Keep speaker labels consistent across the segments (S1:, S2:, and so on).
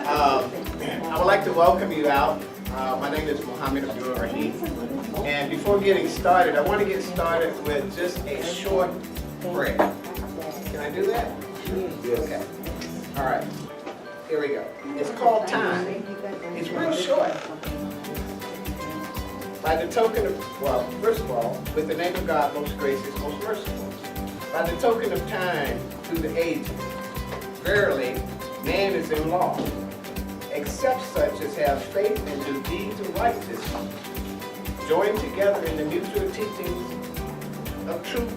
S1: I would like to welcome you out. My name is Abdur-Rahim. And before getting started, I want to get started with just a short prayer. Can I do that? Yes. Okay. All right. Here we go. It's called Time. It's real short. By the token of, well, first of all, with the name of God, most gracious, most merciful. By the token of time through the ages, verily, man is in law, except such as have faith and do deeds of righteousness, joined together in the mutual teachings of truth,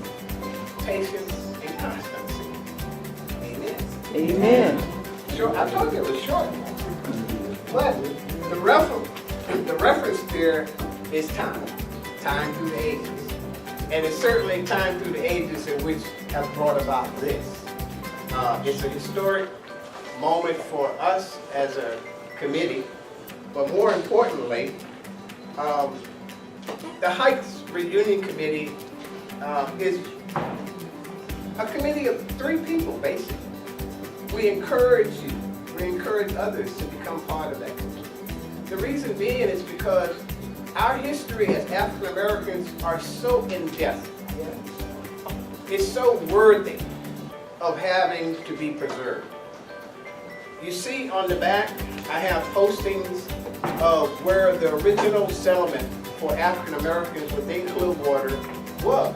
S1: patience, and constancy. Amen.
S2: Amen.
S1: Sure, I told you it was short. But the reference there is time through the ages. And it's certainly time through the ages in which have brought about this. It's a historic moment for us as a committee, but more importantly, the Heights Reunion Committee is a committee of 3 people, basically. We encourage you, we encourage others to become part of that committee. The reason being is because our history as African Americans are so in-depth. It's so worthy of having to be preserved. You see on the back, I have postings of where the original settlement for African Americans within Clearwater was.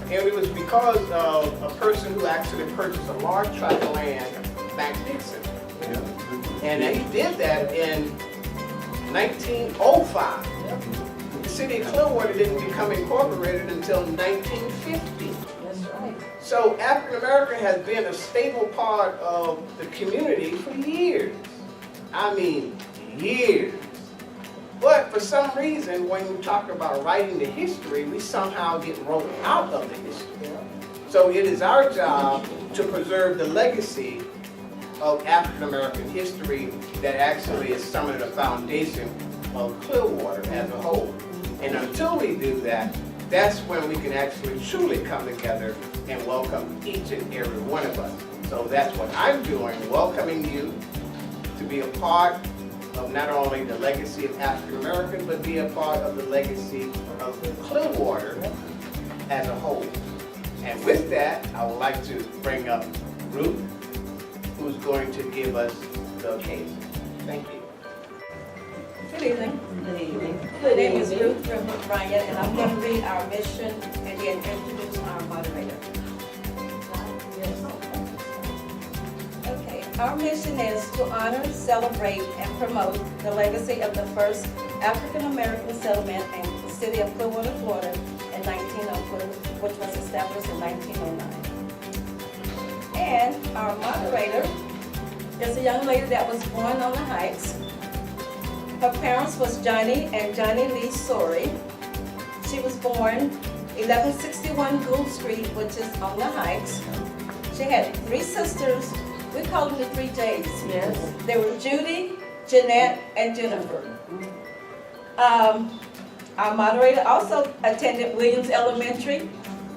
S1: And it was because of a person who actually purchased a large tract of land back Dixon. And he did that in 1905. The city of Clearwater didn't become incorporated until 1950.
S2: That's right.
S1: So African America has been a stable part of the community for years. I mean, years. But for some reason, when we talk about writing the history, we somehow get wrote out of the history. So it is our job to preserve the legacy of African American history that actually is some of the foundation of Clearwater as a whole. And until we do that, that's when we can actually truly come together and welcome each and every one of us. So that's what I'm doing, welcoming you to be a part of not only the legacy of African Americans, but be a part of the legacy of Clearwater as a whole. And with that, I would like to bring up Ruth, who's going to give us the occasion. Thank you.
S3: Good evening.
S2: Good evening.
S3: My name is Ruth Rembert-Bryant, and I'm going to read our mission and then introduce our moderator. Okay, our mission is to honor, celebrate, and promote the legacy of the first African-American settlement in the city of Clearwater, Florida in 1902, which was established in 1909. And our moderator is a young lady that was born on the Heights. Her parents was Johnny and Johnny Lee Sorey. She was born 1161 Gould Street, which is on the Heights. She had 3 sisters. We call them the 3 J's.
S2: Yes.
S3: They were Judy, Jeanette, and Jennifer. Our moderator also attended Williams Elementary,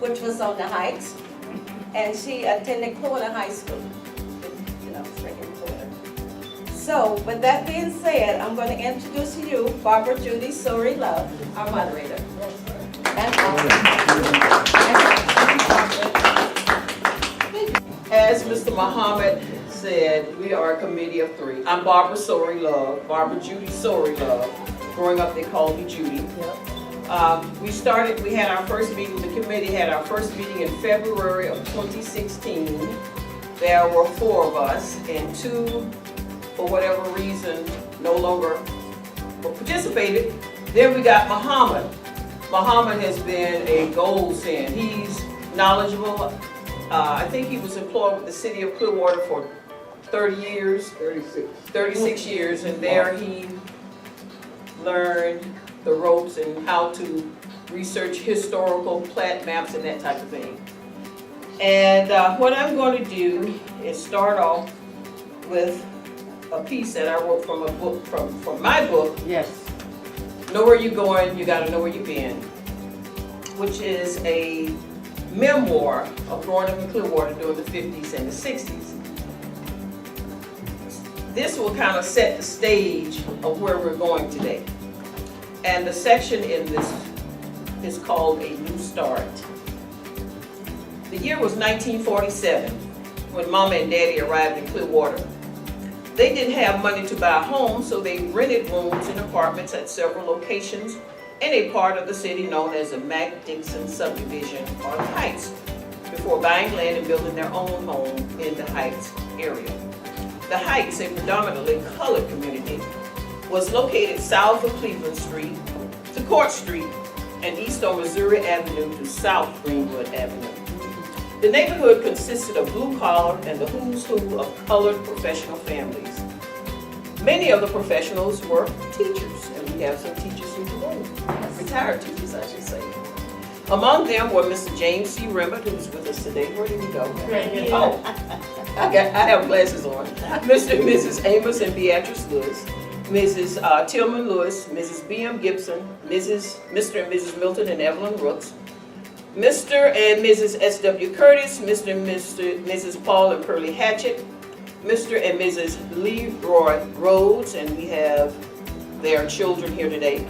S3: which was on the Heights, and she attended Clearwater High School. So, with that being said, I'm going to introduce to you Barbara Judy Sorey-Love, our moderator.
S2: As Mr. Muhammad said, we are a committee of 3. I'm Barbara Sorey-Love, Barbara Judy Sorey-Love. Growing up, they called me Judy. We had our first meeting, the committee had our first meeting in February of 2016. There were 4 of us, and 2, for whatever reason, no longer participated. Then we got Muhammad. Muhammad has been a godsend. He's knowledgeable. I think he was employed with the city of Clearwater for 30 years. 36 years, and there he learned the ropes and how to research historical plat maps and that type of thing. And what I'm going to do is start off with a piece that I wrote from a book, from my book.
S4: Yes.
S2: Know Where You're Going, You Gotta Know Where You've Been, which is a memoir of growing up in Clearwater during the 50s and the 60s. this will kind of set the stage of where we're going today. And the section in this is called A New Start. The year was 1947 when Mama and Daddy arrived in Clearwater. They didn't have money to buy a home, so they rented rooms in apartments at several locations in a part of the city known as the Mack-Dixon subdivision or the Heights, before buying land and building their own home in the Heights area. The Heights, a predominantly colored community, was located south of Cleveland Street to Court Street and east on Missouri Avenue to South Greenwood Avenue. The neighborhood consisted of blue-collar and the who's who of colored professional families. Many of the professionals were teachers, and we have some teachers in the room, retired teachers, I should say. Among them were Mr. James C. Rembert, who's with us today. Where did he go? Oh, I have glasses on. Mr. and Mrs. Amos and Beatrice Lewis, Mrs. Tillman Lewis, Mrs. B.M. Gibson, Mr. and Mrs. Milton and Evelyn Rooks, Mr. and Mrs. S.W. Curtis, Mr. and Mrs. Paul and Pearlie Hatchett, Mr. and Mrs. Leroy Rhodes, and we have their children here today,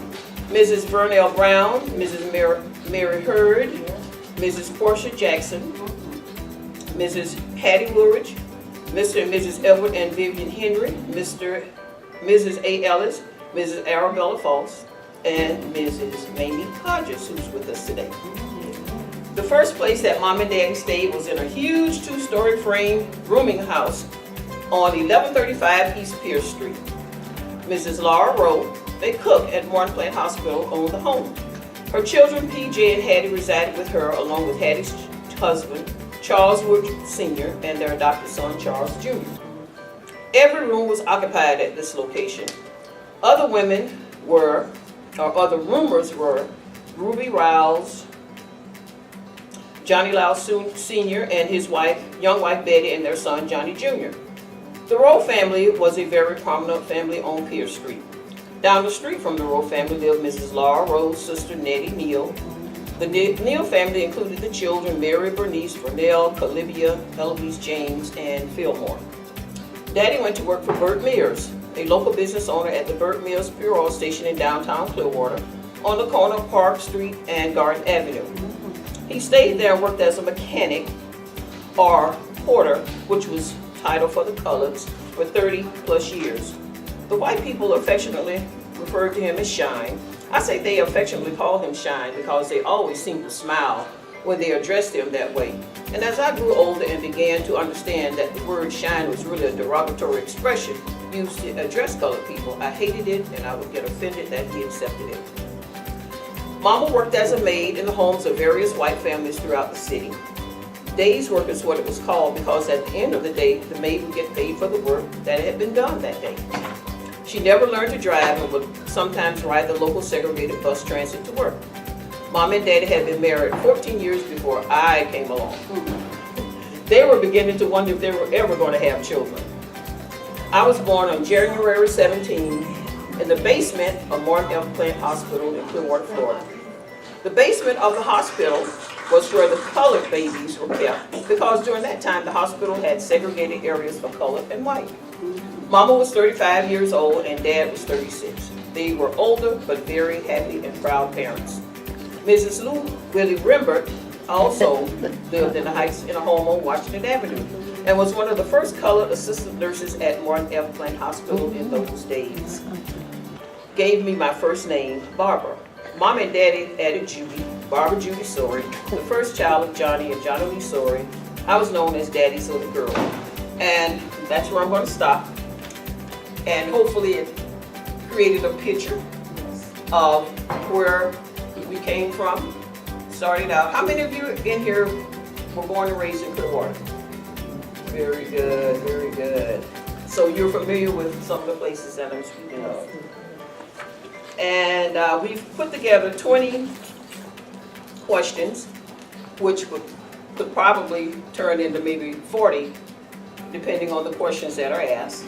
S2: Mrs. Vernell Brown, Mrs. Mary Hurd, Mrs. Portia Jackson, Mrs. Hattie Woolridge, Mr. and Mrs. Edward and Vivian Henry, Mrs. A. Ellis, Mrs. Arabella Falls, and Mrs. Mamie Hodges, who's with us today. The first place that Mom and Daddy stayed was in a huge two-story frame rooming house on 1135 East Pierce Street. Mrs. Laura Rowe, a cook at Morton Plant Hospital, owned the home. Her children, PJ and Hattie, resided with her along with Hattie's husband, Charles Wood Sr., and their adopted son, Charles Jr. Every room was occupied at this location. Other rumors were Ruby Riles, Johnny Lau Sr. and his young wife Betty, and their son Johnny Jr. The Rowe family was a very prominent family on Pierce Street. Down the street from the Rowe family lived Mrs. Laura Rowe's sister Nettie Neal. The Neal family included the children Mary Bernice, Vernell, Calibia, Eloise James, and Fillmore. Daddy went to work for Bert Mears, a local business owner at the Bert Mears Pure Oil Station in downtown Clearwater on the corner of Park Street and Garden Avenue. He stayed there and worked as a mechanic or porter, which was title for the coloreds, for 30 plus years. The white people affectionately referred to him as Shine. I say they affectionately called him Shine because they always seemed to smile when they addressed him that way. And as I grew older and began to understand that the word shine was really a derogatory expression used to address colored people, I hated it and I would get offended that he accepted it. Mama worked as a maid in the homes of various white families throughout the city. Day's work is what it was called because at the end of the day, the maid would get paid for the work that had been done that day. She never learned to drive and would sometimes ride the local segregated bus transit to work. Mom and Daddy had been married 14 years before I came along. They were beginning to wonder if they were ever going to have children. I was born on January 17 in the basement of Morton Plant Hospital in Clearwater, Florida. The basement of the hospital was where the colored babies were kept because during that time the hospital had segregated areas for colored and white. Mama was 35 years old and Dad was 36. They were older but very happy and proud parents. Mrs. Lou Willie Rembert also lived in the Heights in a home on Washington Avenue and was one of the first colored assistant nurses at Morton F. Plant Hospital in those days. Gave me my first name, Barbara. Mom and Daddy added Judy, Barbara Judy Sorey, the first child of Johnny and Johnny Lee Sorey. I was known as Daddy's little girl. And that's where I'm going to stop. And hopefully it created a picture of where we came from, started out. How many of you in here were born and raised in Clearwater? Very good, very good. So you're familiar with some of the places that I'm speaking of. And we've put together 20 questions, which could probably turn into maybe 40, depending on the questions that are asked.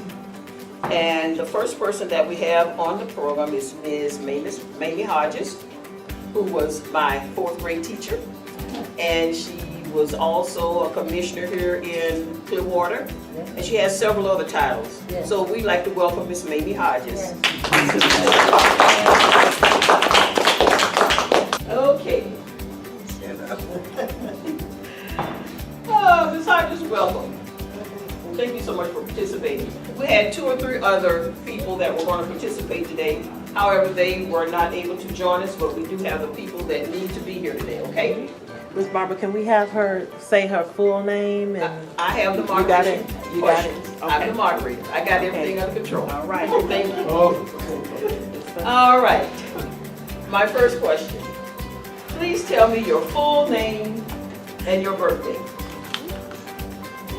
S2: And the first person that we have on the program is Ms. Mamie Hodges, who was my 4th grade teacher. And she was also a commissioner here in Clearwater, and she has several other titles.
S3: Yes.
S2: So we'd like to welcome Miss Mamie Hodges. Okay. Ms. Hodges, welcome. Thank you so much for participating. We had 2 or 3 other people that were going to participate today. However, they were not able to join us, but we do have the people that need to be here today, okay?
S4: Miss Barbara, can we have her say her full name and?
S2: I have the
S4: You got it?
S2: moderator.
S4: You got it?
S2: I'm
S4: Okay.
S2: the moderator. I got everything under control.
S4: All right.
S2: Thank you. All right. My first question. Please tell me your full name and your birthday.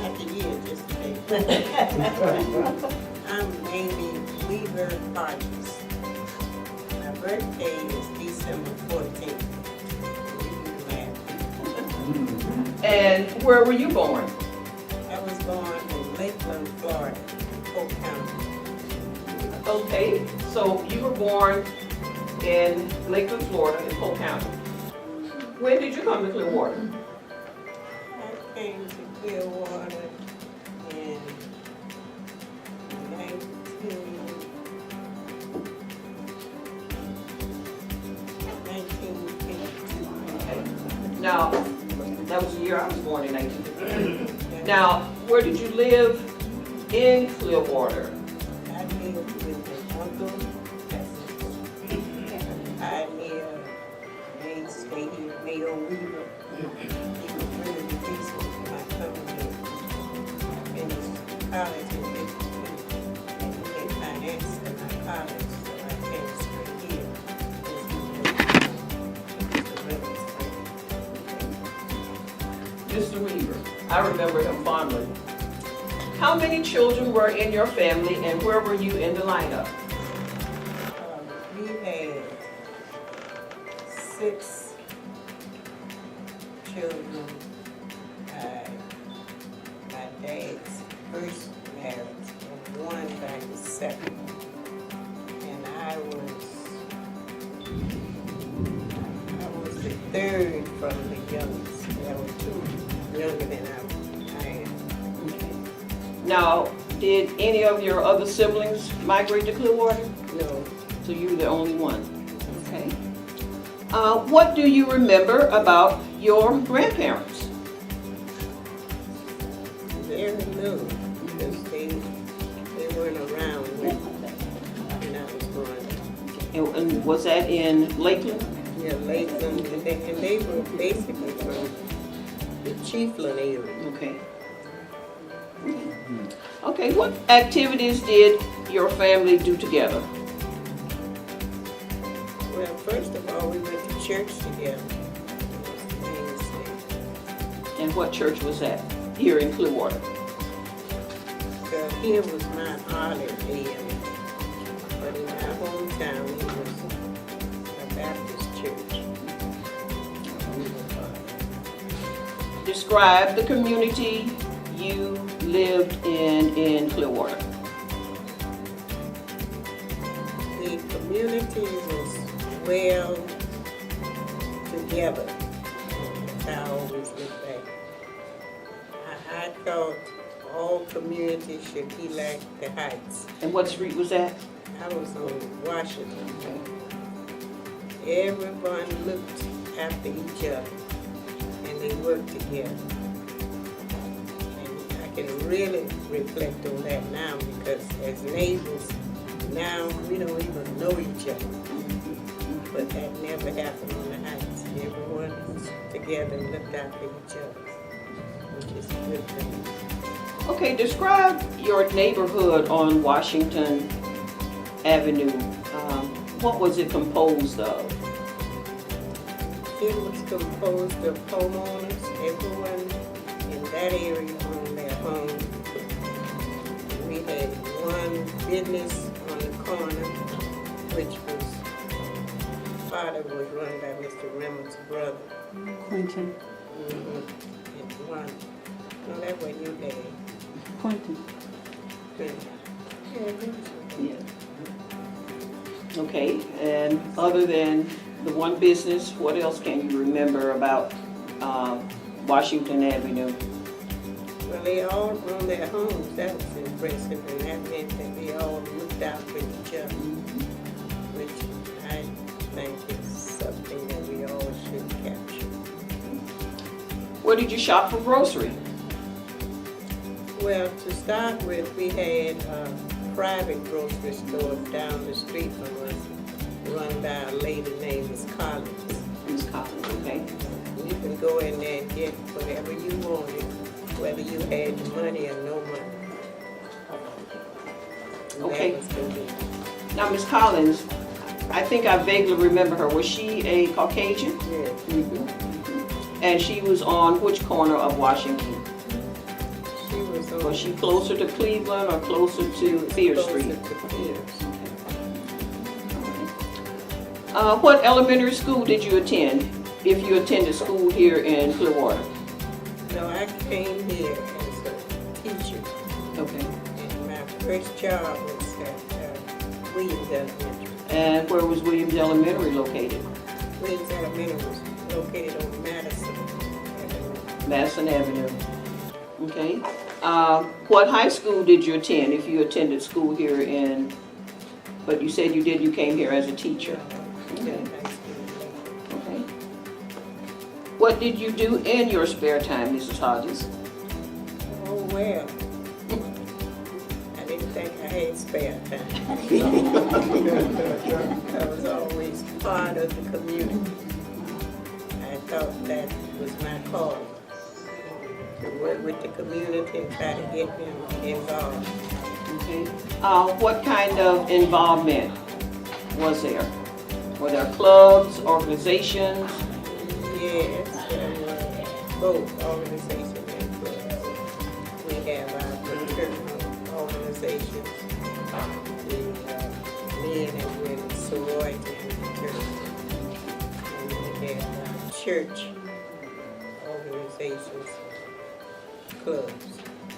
S5: Not the year, just the day. I'm Amy Weaver Hodges. My birthday is December 14th.
S2: And where were you born?
S5: I was born in Lakeland, Florida, Polk County.
S2: Okay, so you were born in Lakeland, Florida, in Polk County. When did you come to Clearwater?
S5: I came to Clearwater in 1952.
S2: Now, that was the year I was born in 1950. Now, where did you live in Clearwater?
S5: I lived with an uncle. I near Main State here, Mayo Weaver. He was really the reason for my coming here. I finished college in 52 and he had finance in my college, so I came straight here.
S2: Mr. Weaver. I remember him fondly. How many children were in your family and where were you in the lineup?
S5: We had 6 children by my dad's first marriage and 1 by his second. And I was the 3rd from the youngest. There were 2 younger than I am.
S2: Now, did any of your other siblings migrate to Clearwater?
S5: No,
S2: So you were the only one. Okay. What do you remember about your grandparents?
S5: very little because they weren't around when I was growing up.
S2: And was that in Lakeland?
S5: Yeah, Lakeland, and they were basically from the Chiefland area.
S2: Okay. Okay, what activities did your family do together?
S5: Well, first of all, we went to church together. It was the mainstay.
S2: And what church was that? Here in Clearwater?
S5: Here was my olive area, but in my hometown, it was a Baptist church.
S2: Describe the community you lived in Clearwater.
S5: The community was well together. I always look back. I thought all communities should be like the Heights.
S2: And what street was that?
S5: I was on Washington. Everyone looked after each other and they worked together. And I can really reflect on that now because as neighbors, now we don't even know each other. But that never happened on the Heights. Everyone was together and looked after each other, which is a good thing.
S2: Okay, describe your neighborhood on Washington Avenue. What was it composed of?
S5: It was composed of homeowners. Everyone in that area owned their home. We had one business on the corner, which was, father was run by Mr. Rembert's brother.
S4: Quentin.
S5: And one, no, that wasn't your dad.
S4: Quentin.
S2: Yeah. Okay, and other than the one business, what else can you remember about Washington Avenue.
S5: Well, they all owned their homes. That was impressive, and that meant that they all looked out for each other, which I think is something that we all should capture.
S2: Where did you shop for grocery?
S5: Well, to start with, we had a private grocery store down the street from us, run by a lady named Miss Collins.
S2: Miss Collins, okay.
S5: You can go in there and get whatever you wanted, whether you had the money or no money. And
S2: Okay.
S5: that was convenient.
S2: Now, Miss Collins, I think I vaguely remember her. Was she a Caucasian?
S5: Yes.
S2: And she was on which corner of Washington?
S5: She was on.
S2: Was she closer to Cleveland or closer to Fear Street?
S5: Closer to Pierce.
S2: What elementary school did you attend, if you attended school here in Clearwater?
S5: No, I came here as a teacher,
S2: Okay.
S5: and my first job was at Williams Elementary.
S2: And where was Williams Elementary located?
S5: Williams Elementary was located on Madison Avenue.
S2: Madison Avenue. Okay. What high school did you attend, if you attended school here in, but you said you came here as a teacher? Okay. Okay. What did you do in your spare time, Mrs. Hodges?
S5: Oh, well. I didn't think I had spare time. I was always part of the community. I thought that was my cause, to work with the community and try to get them involved.
S2: Okay. What kind of involvement was there? Were there clubs, organizations?
S5: Yes, there were both organizations and clubs. We have our fraternal organizations, the men and women sorority and fraternity. And we have our church organizations, clubs.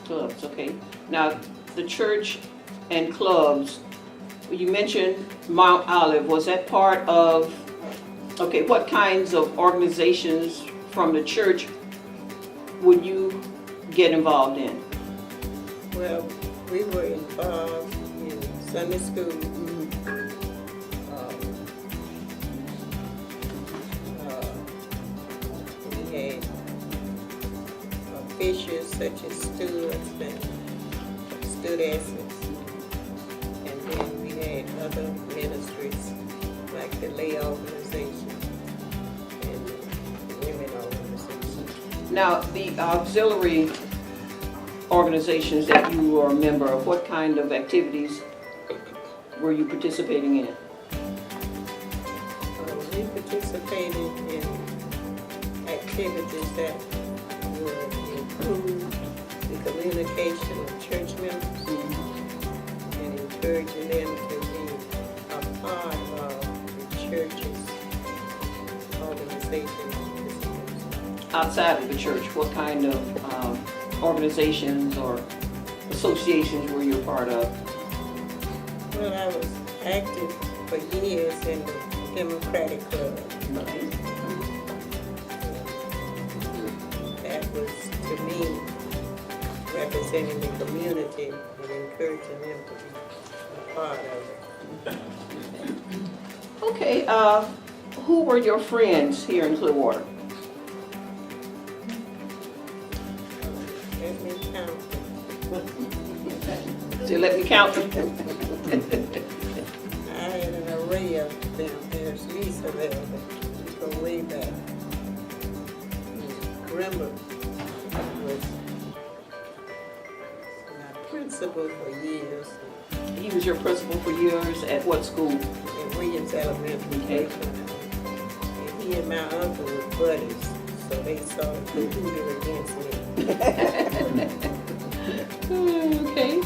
S2: Clubs, okay. Now, the church and clubs, you mentioned Mount Olive. Was that part of, okay, what kinds of organizations from the church would you get involved in?
S5: Well, we were involved in Sunday school. We had officials such as stewards and stewardesses. And then we had other ministries like the lay organization and the women organization.
S2: Now, the auxiliary organizations that you were a member of, what kind of activities were you participating in?
S5: We participated in activities that would improve the communication of church members and encouraging them to be a part of the church's organization.
S2: Outside of the church, what kind of organizations or associations were you a part of?
S5: Well, I was active for years in the Democratic Club. That was, to me, representing the community and encouraging them to be a part of it.
S2: Okay, who were your friends here in Clearwater?
S5: Let me count.
S2: So let me count them.
S5: I had an array of them. There's Lisa there, but we go way back. Rembert was my principal for years
S2: He was your principal for years at what school?
S5: in Williams Elementary.
S2: Okay.
S5: And he and my uncle were buddies, so they saw computer against me.
S2: Okay.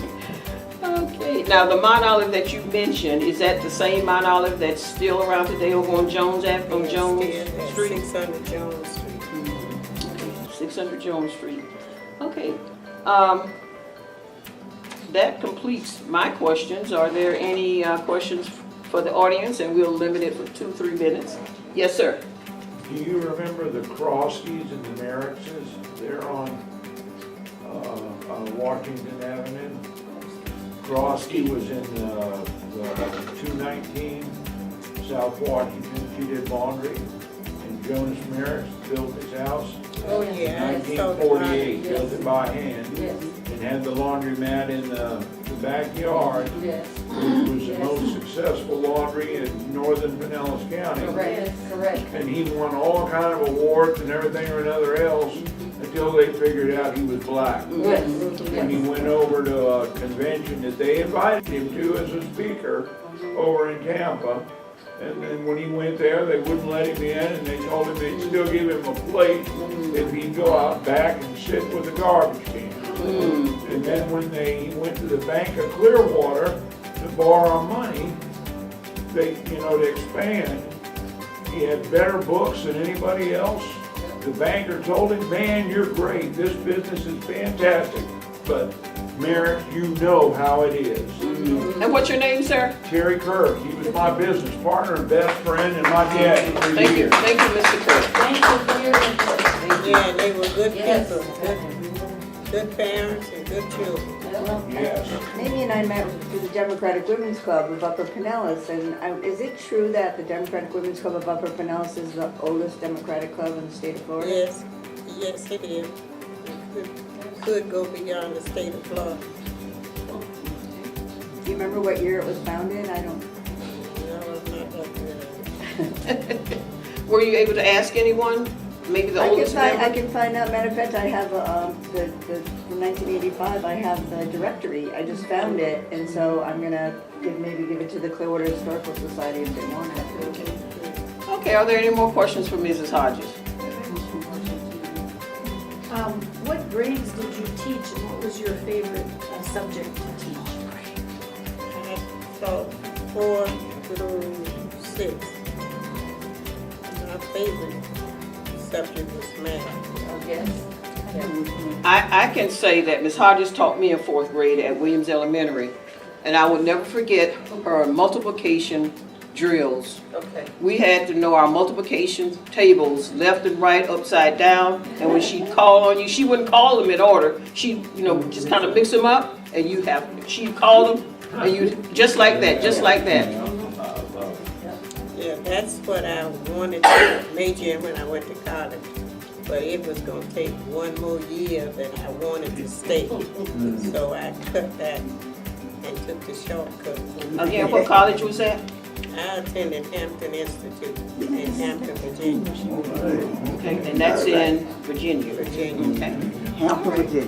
S2: Okay. Now, the Mount Olive that you mentioned, is that the same Mount Olive that's still around today over on Jones Ave, on Jones Street?
S5: 600 Jones Street.
S2: 600 Jones Street. Okay. That completes my questions. Are there any questions for the audience? And we'll limit it for 2-3 minutes. Yes, sir.
S6: Do you remember the Croskeys and the Merrickses? They're on Washington Avenue. Crosky was in the 219 South Washington. She did laundry. And Jonas Merrick built his house.
S5: Oh, yeah.
S6: In
S5: I saw the
S6: 1948,
S5: line.
S6: built it by hand.
S3: Yes,
S6: And had the laundromat in the backyard.
S3: yes.
S6: It was the most successful laundry in northern Pinellas County.
S3: Correct, correct.
S6: And he won all kind of awards and everything or another else until they figured out he was black.
S3: Yes,
S6: When he went over to a convention that they invited him to as a speaker over in Tampa. And then when he went there, they wouldn't let him in, and they told him they'd still give him a plate if he'd go out back and sit with a garbage can. And then when he went to the Bank of Clearwater to borrow money, to expand, he had better books than anybody else. The banker told him, man, you're great, this business is fantastic, but Merrick, you know how it is.
S2: And what's your name, sir?
S6: Terry Kirk, he was my business partner and best friend and my caddy for
S2: Thank you,
S6: years.
S2: Mr. Kirk.
S3: Thank you for your input.
S5: Yeah, they were good
S3: Yes.
S5: people, good parents and good children.
S6: Yes.
S7: Mamie and I met with the Democratic Women's Club of Upper Pinellas, and is it true that the Democratic Women's Club of Upper Pinellas is the oldest Democratic club in the state of Florida?
S5: Yes, it is. It could go beyond the state of Florida.
S7: Do you remember what year it was founded? I don't.
S5: No, I'm not that good.
S2: Were you able to ask anyone? Maybe the oldest
S7: I
S2: member?
S7: can find out. Matter of fact, I have from 1985. I have the directory. I just found it, and so I'm gonna maybe give it to the Clearwater Historical Society if they want it.
S2: Okay, are there any more questions for Mrs. Hodges?
S8: What grades did you teach and what was your favorite subject to teach?
S5: I taught 4 through 6. My favorite subject was math.
S3: Yes.
S2: I can say that Ms. Hodges taught me in 4th grade at Williams Elementary, and I will never forget her multiplication drills.
S3: Okay.
S2: We had to know our multiplication tables, left and right, upside down, and when she'd call on you, she wouldn't call them in order. She'd, just kind of mix them up, and she'd call them, and you, just like that.
S5: Yeah, that's what I wanted to major in when I went to college. But it was going to take 1 more year that I wanted to stay. So I cut that and took the shortcut.
S2: Again, what college was that?
S5: I attended Hampton Institute in Hampton, Virginia.
S2: Okay, and that's in Virginia.
S5: Virginia.
S2: Okay.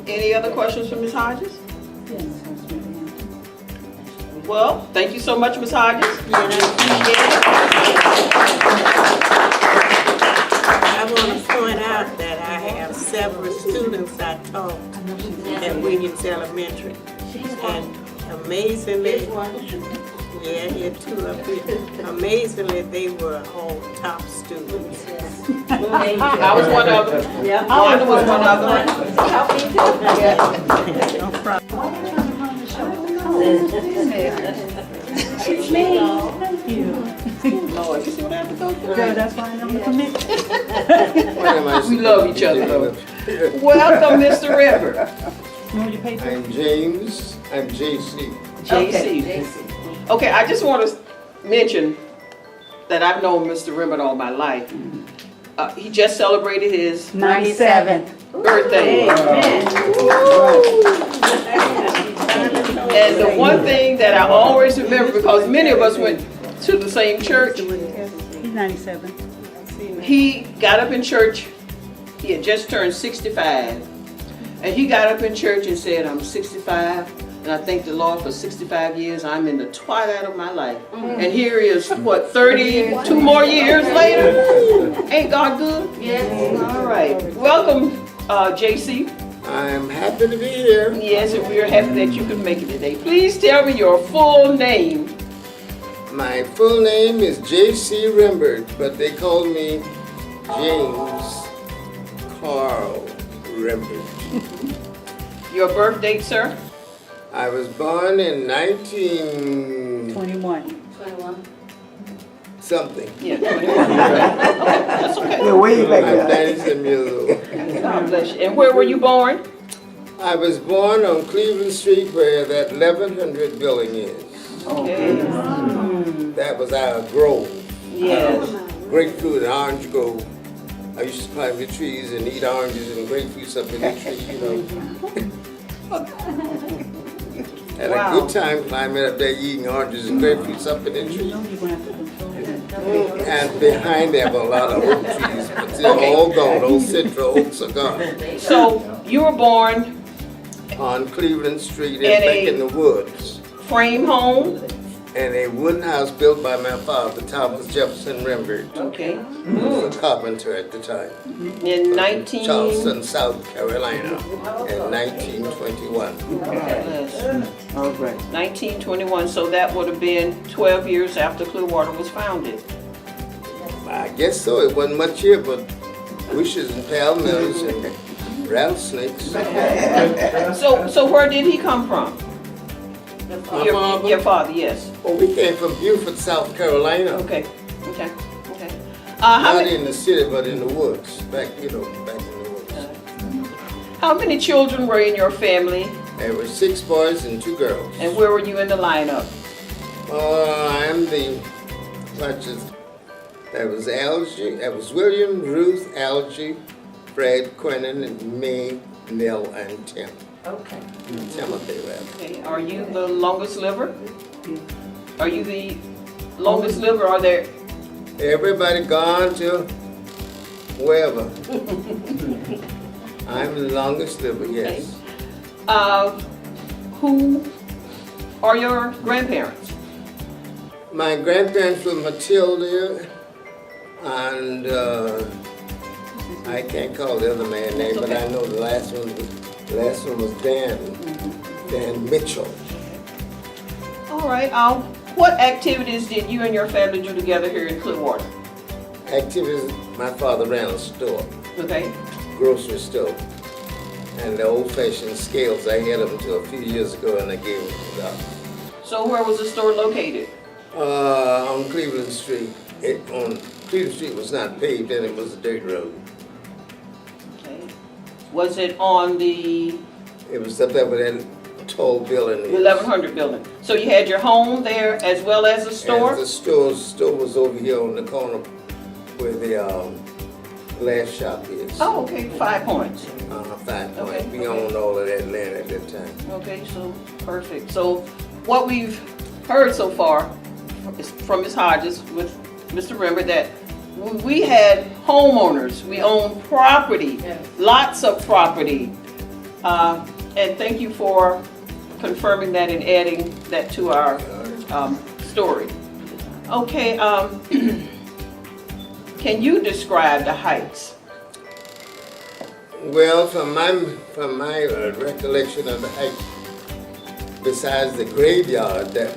S2: Any other questions for Ms. Hodges? Well, thank you so much, Ms. Hodges.
S5: I want to point out that I have several students I taught at Williams Elementary. And amazingly, yeah, here 2 up here. Amazingly, they were all top students.
S2: I was one of them.
S3: Yeah.
S2: Wanda was one of them.
S3: Help me too.
S5: No problem.
S8: It's me. Thank you.
S2: Lord, you see what I have to go through?
S8: Girl, that's why I'm on the committee.
S2: We love each other, though. Welcome, Mr. Rembert.
S8: You want your paper?
S9: I'm James. I'm JC.
S2: JC. Okay, I just want to mention that I've known Mr. Rembert all my life. He just celebrated his
S8: 97th.
S2: birthday. And the one thing that I always remember, because many of us went to the same church,
S8: He's 97.
S2: he got up in church, he had just turned 65, and he got up in church and said, I'm 65, and I thank the Lord for 65 years, I'm in the twilight of my life. And here he is, 32 more years later? Ain't God good?
S3: Yes.
S2: All right. Welcome, JC.
S9: I'm happy to be here.
S2: Yes, and we're happy that you could make it today. Please tell me your full name.
S9: My full name is J.C. Rembert, but they call me James Carl Rembert.
S2: Your birth date, sir?
S9: I was born in 1971.
S3: 21.
S9: something.
S2: Yeah, 21. That's okay.
S1: Yeah, way back
S9: I'm
S1: there.
S9: 97 years old.
S2: God bless you. And where were you born?
S9: I was born on Cleveland Street where that 1100 building is.
S2: Okay.
S9: That was our grove.
S2: Yes.
S9: Grapefruit and orange grove. I used to climb the trees and eat oranges and grapefruits up in the trees, you know. Had a
S2: Wow.
S9: good time climbing up there eating oranges and grapefruits up in the trees. And behind there were a lot of oak trees, but they're
S2: Okay.
S9: all gone. Those central oaks are gone.
S2: So you were born
S9: On Cleveland Street
S2: In
S9: and back
S2: a-
S9: in the woods.
S2: frame home.
S9: And a wooden house built by my father, Thomas Jefferson Rembert.
S2: Okay.
S9: He was a carpenter at the time.
S2: In 19.
S9: Charleston, South Carolina, in 1921.
S1: All right.
S2: 1921. So that would have been 12 years after Clearwater was founded.
S9: I guess so. It wasn't much here, but wishes and palmettos and rattlesnakes.
S2: So where did he come from?
S9: My father?
S2: Your father, yes.
S9: Oh, we came from Beaufort, South Carolina.
S2: Okay. How
S9: Not
S2: many?
S9: in the city, but in the woods. Back in the woods.
S2: How many children were in your family,
S9: There were 6 boys and 2 girls.
S2: and where were you in the lineup?
S9: I'm the, that was Algie, that was William, Ruth, Algie, Fred, Quentin, and me, Nell, and Tim.
S2: Okay.
S9: Timothy, rather.
S2: Okay. Are you the longest liver? Are you the longest liver? Are there?
S9: Everybody gone to wherever. I'm the longest liver, yes.
S2: Who are your grandparents?
S9: My grandparents were Matilda and I can't call the other man's name, but I know the last one was Dan Mitchell.
S2: All right. What activities did you and your family do together here in Clearwater?
S9: Activities, my father ran a store,
S2: Okay.
S9: grocery store. And the old-fashioned scales, I had them until a few years ago and I gave them to God.
S2: So where was the store located?
S9: On Cleveland Street. Cleveland Street was not paved and it was a dirt road.
S2: Okay. Was it on the
S9: It was up there with that tall building.
S2: 1100 building? So you had your home there as well as a store?
S9: And the store was over here on the corner where the glass shop is.
S2: Oh, okay. 5 Points.
S9: 5
S2: Okay.
S9: Points. We owned all of that land at that time.
S2: Okay, so perfect. So what we've heard so far is from Ms. Hodges with Mr. Rembert that we had homeowners, we owned property, lots of property. And thank you for confirming that and adding that to our story. Okay, can you describe the Heights?
S9: Well, from my recollection of the Heights, besides the graveyard, there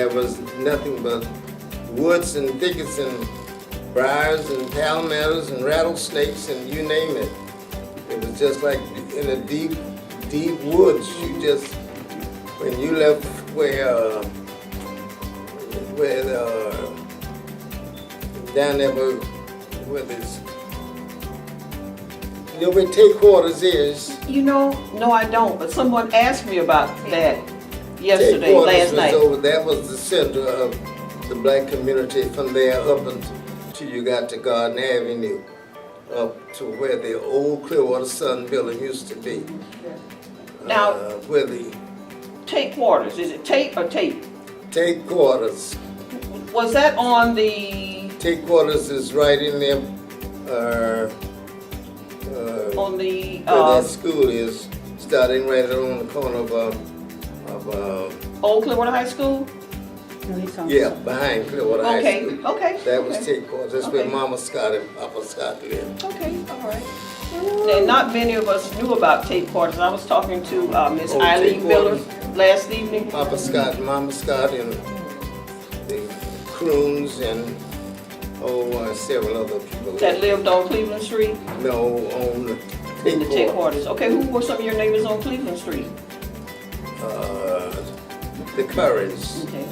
S9: was nothing but woods and thickets and briars and palmettos and rattlesnakes and you name it. It was just like in a deep, deep woods. You just, when you left down there where this, you know where Take Quarters is?
S2: You know, no I don't, but someone asked me about that yesterday,
S9: Take
S2: last night.
S9: That was the center of the black community from there up until you got to Garden Avenue, up to where the old Clearwater Sun building used to be.
S2: Now,
S9: where the
S2: Take Quarters, is it Take or Tape?
S9: Take Quarters.
S2: Was that on the,
S9: Take Quarters is right in there,
S2: on the,
S9: where that school is, starting right on the corner of
S2: Old Clearwater High School?
S9: yeah, behind Clearwater High
S2: Okay,
S9: School.
S2: okay.
S9: That was
S2: okay.
S9: Take Quarters. That's where
S2: Okay.
S9: Mama Scott and Papa Scott lived.
S2: Okay, all right. And not many of us knew about Take Quarters. I was talking to Miss
S9: Oh,
S2: Eileen
S9: Take
S2: Miller
S9: Quarters.
S2: last evening.
S9: Papa Scott, Mama Scott, and the Croons, and several other people.
S2: That lived on Cleveland Street,
S9: No, on
S2: in the Take Quarters. Okay, who were some of your neighbors on Cleveland Street?
S9: The Currys.
S2: Okay.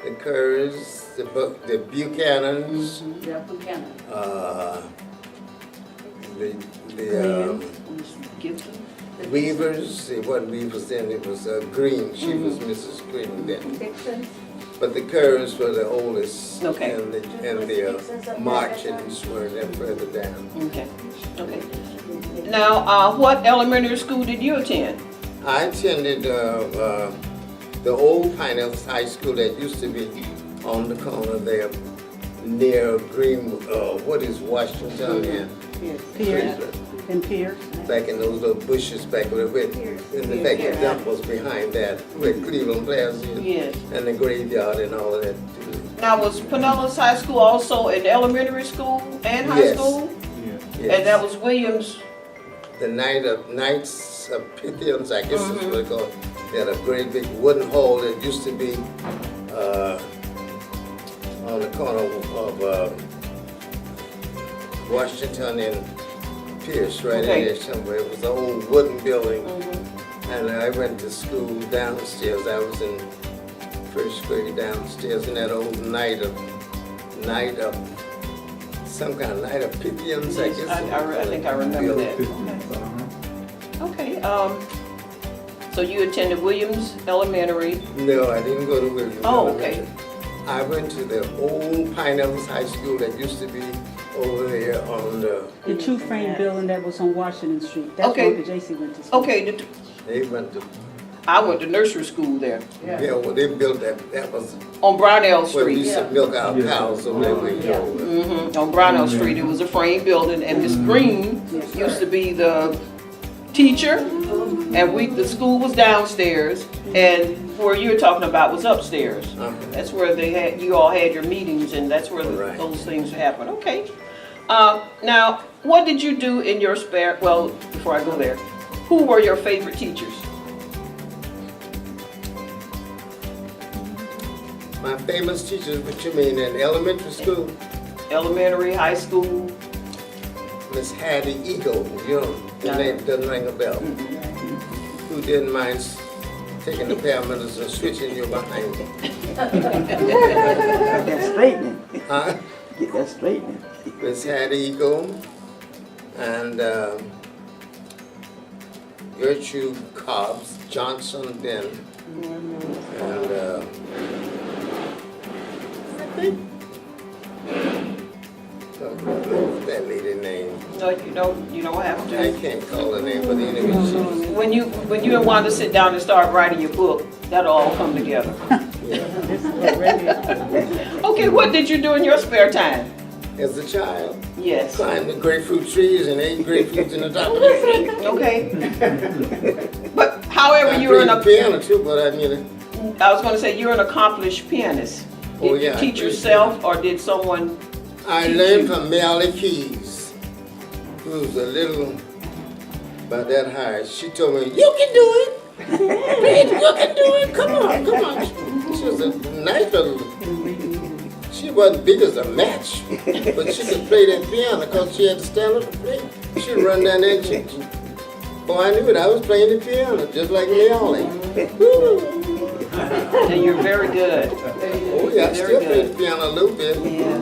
S9: the Currys, the Buchanans,
S7: Yeah, Buchanan.
S9: the Weavers. It wasn't Weavers then, it was Green. She was Mrs. Green then.
S7: Dixon.
S9: But the Currys were the oldest.
S2: Okay.
S9: And the Marchants were there further down.
S2: Okay, okay. Now, what elementary school did you attend?
S9: I attended the old Pine Hills High School that used to be on the corner there near Green, what is Washington and
S4: Pierce, and Pierce.
S9: back in those little bushes back where, in the fact the dump was behind that, where Cleveland Plaza is.
S2: Yes.
S9: And the graveyard and all of that.
S2: Now, was Pinellas High School also an elementary school and high
S9: Yes.
S2: school?
S9: Yes.
S2: And that was Williams?
S9: The Knights of Pythians, I guess that's what they call it. They had a great big wooden hole that used to be on the corner of Washington and Pierce, right in there somewhere. It was an old wooden building. And I went to school downstairs. I was in first grade downstairs in that old night of some kind of Night of Pythians, I guess.
S2: I think I remember that. Okay, so you attended Williams Elementary.
S9: No, I didn't go to Williams.
S2: Oh, okay.
S9: I went to the old Pine Hills High School that used to be over there on the.
S10: The two-frame building that was on Washington Street. That's
S2: Okay.
S10: where the J.C. went to school.
S2: Okay,
S9: They went to.
S2: I went to nursery school there
S9: Yeah, well, they built that. That was
S2: on Brownell
S9: where we
S2: Street.
S9: used to milk our cows over there.
S2: On Brownell Street, it was a frame building, and Miss Green used to be the teacher, and the school was downstairs, and where you were talking about was upstairs. That's where you all had your meetings, and that's where
S9: Right.
S2: those things happen. Okay. Now, what did you do in your well, before I go there, who were your favorite teachers?
S9: My famous teachers, what you mean, in elementary school?
S2: Elementary, high school?
S9: Miss Hattie Eagle, you know, the name doesn't ring a bell. Who didn't mind taking the paramedics and switching you behind.
S11: Get that straightening.
S9: Huh?
S11: Get that straightening.
S9: Miss Hattie Eagle and Gertrude Cobbs, Johnson then. And I think that lady name.
S2: No, you don't have
S9: I
S2: to.
S9: can't call her name, but anyway, she,
S2: When you want to sit down and start writing your book, that'll all come together. Okay, what did you do in your spare time?
S9: as a child,
S2: Yes.
S9: climbed the grapefruit trees and ate grapefruits in the top of the tree.
S2: Okay. But however,
S9: I
S2: you're
S9: played the piano too, but I mean,
S2: I was going to say you're an accomplished pianist. Did
S9: Oh,
S2: you
S9: yeah, I
S2: teach
S9: played.
S2: yourself, or did someone?
S9: I learned from Melly Keys, who was a little, about that high. She told me, "You can do it. Babe, you can do it. Come on, come on." She was a nice little. She wasn't big as a match, but she could play that piano because she had to stand up and play. She'd run down there and boy, I knew it. I was playing the piano just like Melly.
S2: And you're very good.
S9: Oh yeah, I
S2: Very
S9: still play
S2: good.
S9: the piano a little bit.
S2: Yeah.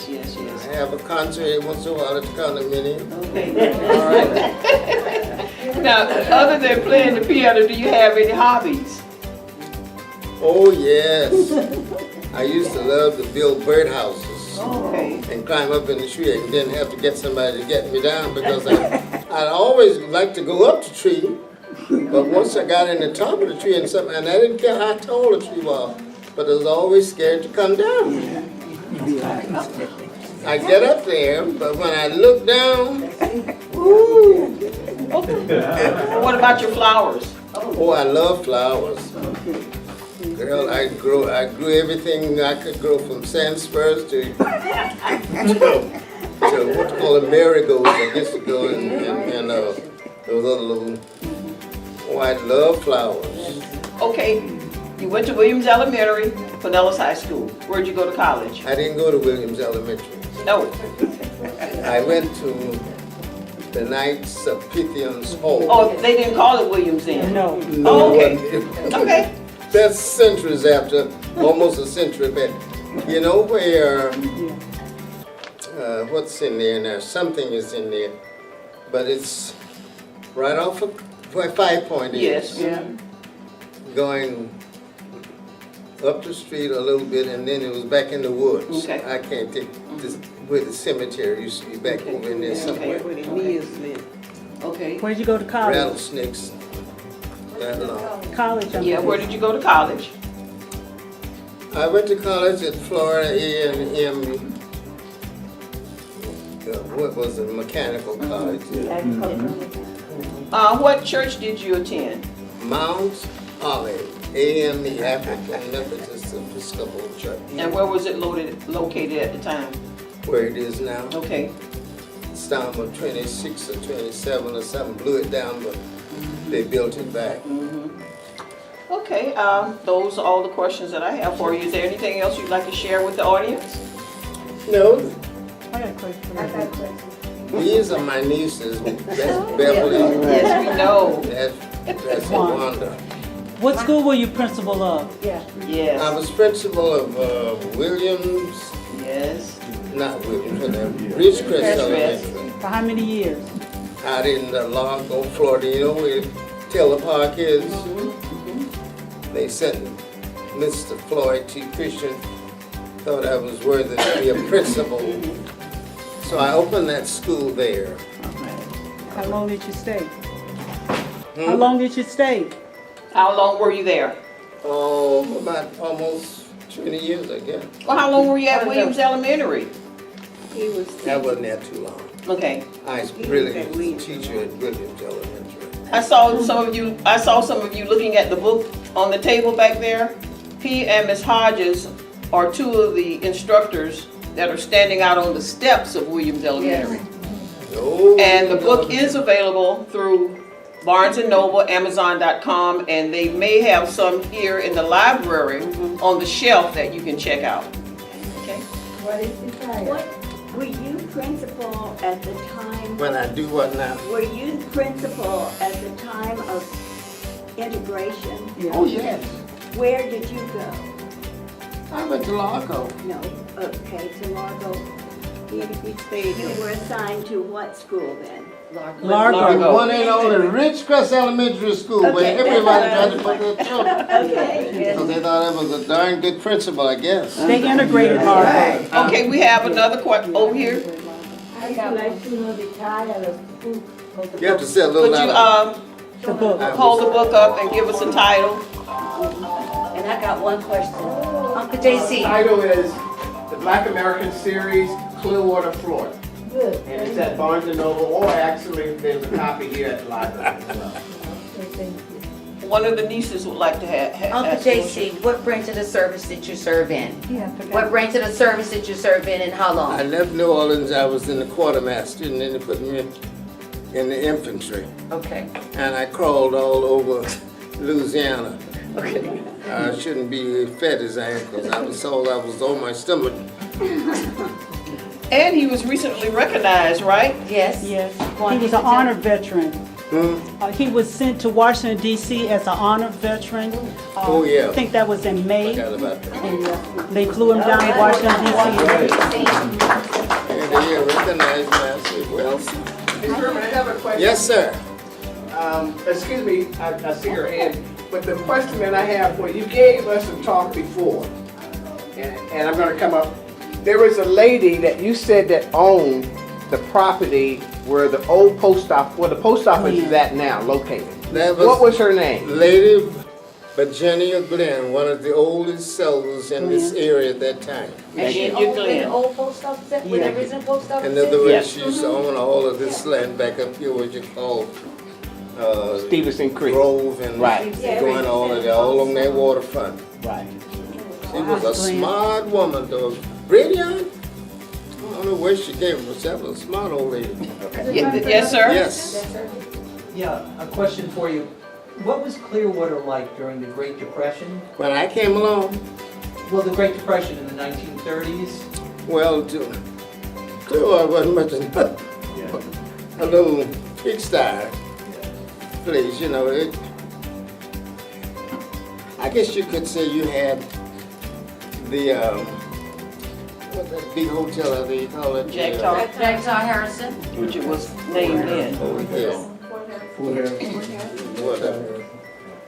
S2: Yes.
S9: I have a concert once in a while at the condominium.
S2: Okay. All right. Now, other than playing the piano, do you have any hobbies?
S9: Oh yes. I used to love to build birdhouses
S2: Okay.
S9: and climb up in the tree and then have to get somebody to get me down because I'd always like to go up the tree, but once I got in the top of the tree and I didn't care how tall the tree was, but I was always scared to come down. I get up there, but when I look down, woo!
S2: What about your flowers?
S9: Oh, I love flowers. Girl, I grew everything I could grow from sandspurs to what you call marigolds, I guess to go and those other little. Oh, I love flowers.
S2: Okay. You went to Williams Elementary, Pinellas High School. Where'd you go to college?
S9: I didn't go to Williams Elementary.
S2: No.
S9: I went to the Knights of Pythian's Home.
S2: Oh, they didn't call it Williams then?
S10: No.
S2: Oh, okay.
S9: it wasn't.
S2: Okay.
S9: That's centuries after almost a century back. You know where, what's in there now? Something is in there, but it's right off of where 5 Point is.
S2: Yes.
S3: Yeah.
S9: Going up the street a little bit, and then it was back in the woods.
S2: Okay.
S9: I can't think this, where the cemetery used to be, back over in there somewhere.
S5: Where the mills live.
S2: Okay.
S4: Where'd you go to college?
S9: Rattlesnakes. That long.
S4: College.
S2: Yeah, where did you go to college?
S9: I went to college at Florida A&M. What was it? Mechanical college. Yeah.
S2: What church did you attend?
S9: Mount Olive, AME, African Methodist Episcopal Church.
S2: And where was it located at the time?
S9: Where it is now.
S2: Okay.
S9: It's down about 26 or 27 or something. Blew it down, but they built it back.
S2: Okay, those are all the questions that I have for you. Is there anything else you'd like to share with the audience?
S9: No,
S4: I got a question.
S3: I got a question.
S9: these are my nieces. That's Beverly.
S2: Yes, we know.
S9: That's Wanda.
S4: What school were you principal of?
S9: I
S2: Yes,
S9: was principal of Williams,
S2: yes.
S9: not Williams, Ridgecrest Elementary.
S4: For how many years?
S9: Out in Largo, Florida. You know where Taylor Park is? They sent Mr. Floyd T. Christian, thought I was worthy to be a principal. So I opened that school there.
S4: How long did you stay? How long did you stay?
S2: How long were you there?
S9: Oh, about almost 20 years, I guess.
S2: Well, how long were you at Williams Elementary?
S5: He was
S9: I wasn't there too long.
S2: Okay.
S9: I really was a teacher at Williams Elementary.
S2: I saw some of you looking at the book on the table back there. P and Ms. Hodges are two of the instructors that are standing out on the steps of Williams Elementary.
S9: No,
S2: And the book is available through Barnes & Noble, Amazon.com, and they may have some here in the library on the shelf that you can check out. Okay.
S3: What is the title?
S12: What, were you principal at the time,
S9: when I do what now?
S12: were you principal at the time of integration?
S9: Oh, yes.
S12: Where did you go?
S9: I went to Largo.
S12: No, okay, to Largo.
S5: he stayed
S12: You
S5: there.
S12: were assigned to what school then?
S4: Largo.
S9: One and only Ridgecrest Elementary School, where
S12: Okay,
S9: everybody
S12: that's
S9: tried to put their children.
S12: Okay.
S9: So they thought I was a darn good principal, I guess.
S4: They integrated Largo.
S2: Okay, we have another question over here.
S3: I'd like to know the title of the book.
S9: You have to say a little
S2: Could you
S9: louder.
S4: The book.
S2: hold the book up and give us a title?
S13: And I got one question. Uncle
S1: The
S13: JC,
S1: title is The Black American Series, Clearwater, Florida.
S3: Good.
S1: And it's at Barnes & Noble, or actually, there's a copy here at the library as well.
S3: Okay, thank you.
S2: One of the nieces would like to have.
S13: Uncle
S2: ask you.
S13: JC, what branch of the service did you serve in?
S3: Yeah, I forgot.
S13: What branch of the service did you serve in and how
S9: I
S13: long?
S9: left New Orleans, I was in the quartermaster, and then they put me in the infantry.
S13: Okay.
S9: And I crawled all over Louisiana.
S13: Okay.
S9: I shouldn't be fat as I am, because I was told I was on my stomach.
S2: And he was recently recognized, right?
S13: Yes?
S4: Yes. He was an honor veteran. He was sent to Washington DC as an honor veteran.
S9: Oh, yeah.
S4: I think that was in May.
S9: Forgot about that.
S4: They flew him down to Washington DC.
S9: And they recognized me, I said, well,
S1: Ms. Rembert, I have a question.
S9: yes, sir.
S1: Excuse me, I see your hand, but the question that I have for you gave us a talk before, and I'm gonna come up. There was a lady that you said that owned the property where the old post office, where the post office is at now, located.
S9: That
S1: What was her name?
S9: Lady Virginia Glenn, one of the oldest settlers in this area at that time.
S2: Virginia Glenn.
S13: old post office, where the recent post office
S9: In other words,
S2: Yes.
S9: she used to own all of this land back up here, what you call
S1: Stevenson Creek.
S9: Grove and
S1: Right.
S9: going all of that, all on that waterfront.
S1: Right.
S9: She was a smart woman, though. Brilliant. I don't know where she came from, she was a smart old lady.
S2: Yes, sir?
S9: Yes.
S14: Yeah, a question for you. What was Clearwater like during the Great Depression?
S9: When I came along,
S14: Well, the Great Depression in the 1930s?
S9: well, Clearwater wasn't much of a little pigsty place, you know. I guess you could say you had what's that big hotel out there, you call it?
S13: Jackson Harrison.
S2: Which it was named in.
S9: Over here. Whatever.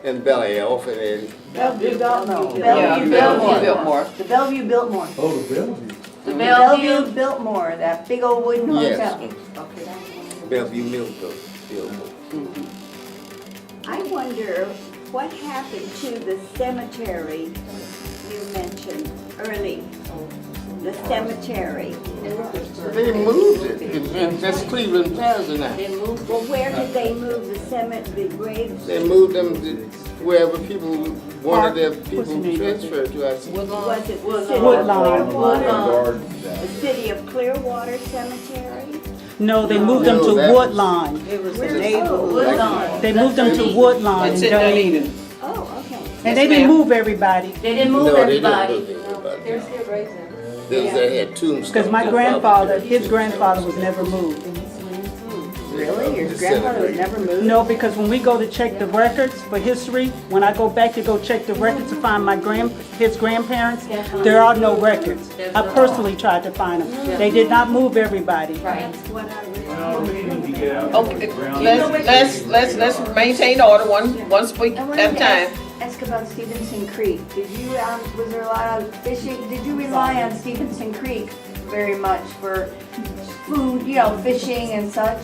S9: In Bel Air, off of there.
S7: Bellevue Biltmore.
S2: Yeah, Bellevue Biltmore.
S7: The Bellevue Biltmore.
S11: Oh, the Bellevue.
S13: The
S7: Bellevue Biltmore, that big old wooden
S9: Yes.
S7: hotel.
S9: Bellevue Biltmore.
S12: I wonder what happened to the cemetery you mentioned early? The cemetery.
S9: They moved it. That's Cleveland Plaza now.
S12: Well, where did they move the graves?
S9: They moved them to wherever people wanted their people transferred to. I see.
S12: Was it the city of
S4: Woodlawn.
S12: Clearwater? The city of Clearwater Cemetery?
S4: No, they moved them to
S9: that was-
S4: Woodlawn.
S2: It was the
S12: Where's
S2: neighborhood.
S12: Woodlawn?
S4: They moved them to Woodlawn
S2: It's
S4: in
S2: in
S4: Dunedin.
S2: Dunedin.
S12: Oh, okay.
S4: And they didn't move everybody,
S13: They didn't move
S9: No, they didn't
S13: everybody.
S9: move everybody.
S3: They're still raising.
S9: They had tombstones.
S4: because my grandfather, his grandfather was never moved.
S7: Really? Your grandfather was never moved?
S4: No, because when we go to check the records for history, when I go back to go check the records to find his grandparents, there are no records. I personally tried to find them. They did not move everybody.
S13: Right.
S12: That's what I read.
S6: Well, we need to get out.
S2: Okay, let's maintain order one speak
S7: I wanted
S2: at a
S7: to
S2: time.
S7: ask about Stevenson Creek. Did you, was there a lot of fishing? Did you rely on Stevenson Creek very much for food, fishing and such?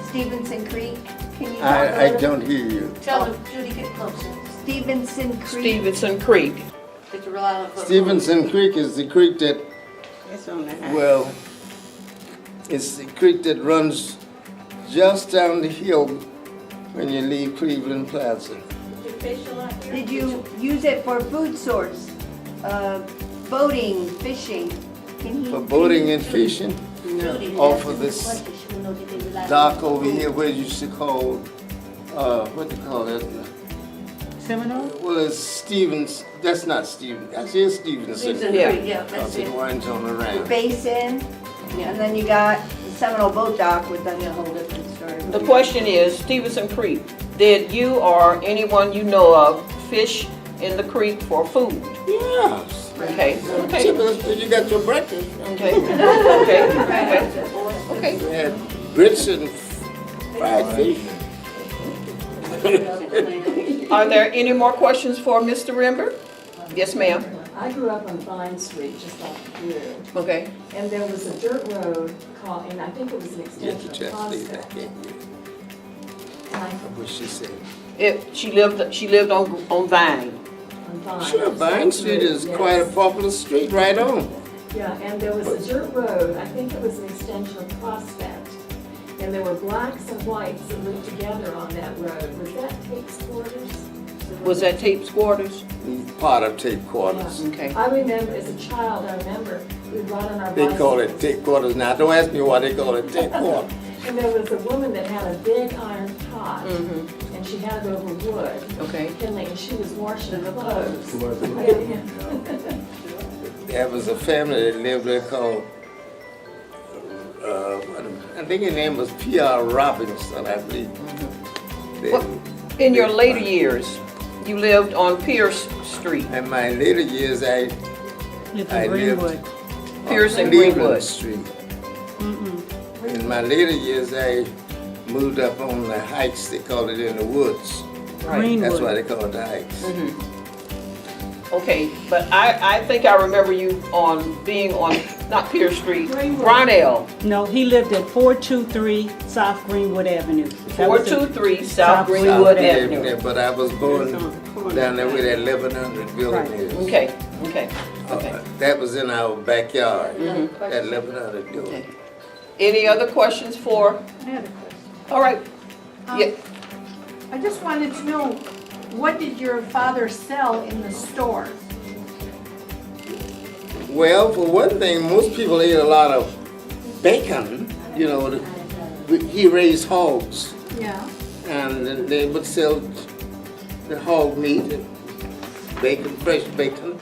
S7: Stevenson Creek? Can you talk a
S9: I
S7: little?
S9: don't hear you.
S13: Tell them, Judy, get closer.
S7: Stevenson Creek.
S2: Stevenson Creek.
S13: Did you rely on?
S9: Stevenson Creek is the creek that,
S5: It's on the high.
S9: well, it's the creek that runs just down the hill when you leave Cleveland Plaza.
S7: Did you use it for food source? Boating, fishing? Can he?
S9: For boating and fishing, off of this dock over here, where you used to call, what do you call that?
S4: Seminole?
S9: Well, it's Stevens, that's not Stevens, that's here Stevenson.
S13: Stevenson
S2: Yeah.
S13: Creek, yeah, that's
S9: Because it
S13: it.
S9: winds on around.
S7: Basin, and then you got the Seminole Boat Dock with a whole different story.
S2: The question is, Stevenson Creek, did you or anyone you know of fish in the creek for food?
S9: Yes.
S2: Okay, okay,
S9: Typical, you got your breakfast.
S2: okay, okay, okay.
S9: We had grits and fried fish.
S2: Are there any more questions for Mr. Rembert? Yes, ma'am.
S15: I grew up on Vine Street, just off the bridge,
S2: Okay.
S15: and there was a dirt road called, and I think it was an
S9: Get
S15: extension
S9: your
S15: of
S9: chance, leave that,
S15: Prospect.
S9: can't you?
S15: And I,
S9: What she said.
S2: She lived on Vine.
S15: on Vine.
S9: Sure, Vine Street is
S15: Yes.
S9: quite a popular street right on.
S15: Yeah, and there was a dirt road, I think it was an extension of Prospect, and there were blacks and whites that lived together on that road. Was that Tate's Quarters?
S2: Was that Tape's Quarters?
S9: Part of Tape Quarters.
S2: Okay.
S15: I remember, as a child, I remember, we rode on our
S9: They call it
S15: bicycles.
S9: Tape Quarters now. Don't ask me why they call it Tape Quarters.
S15: And there was a woman that had a big iron pot,
S2: Mm-hmm.
S15: and she had it over wood.
S2: Okay.
S15: Kindling, and she was washing the clothes.
S9: There was a family that lived there called, I think his name was P.R. Robinson, I believe.
S2: What- In your later years, you lived on Pierce Street,
S9: In my later years, I
S4: Lived
S9: I
S4: in
S9: lived
S4: Greenwood.
S2: Pierce and
S9: Cleveland
S2: Greenwood.
S9: Street. In my later years, I moved up on the heights, they call it in the woods.
S2: Right.
S9: That's why
S4: Greenwood.
S9: they call it the heights.
S2: Okay, but I think I remember you being on, not Pierce Street, Brownell,
S4: No, he lived at 423 South Greenwood Avenue. That was the-
S2: 423 South
S4: South
S2: Greenwood
S9: South
S2: Avenue.
S9: there, but I was born down there where that 1100 building
S4: Right.
S9: is.
S2: Okay, okay, okay.
S9: That was in our backyard,
S2: Mhm.
S9: that 1100 building.
S2: Okay. Any other questions for,
S8: I had a question.
S2: all right, yeah,
S8: I just wanted to know, what did your father sell in the store?
S9: Well, for one thing, most people ate a lot of bacon, he raised hogs,
S8: Yeah.
S9: and then they would sell the hog meat and bacon, fresh bacon.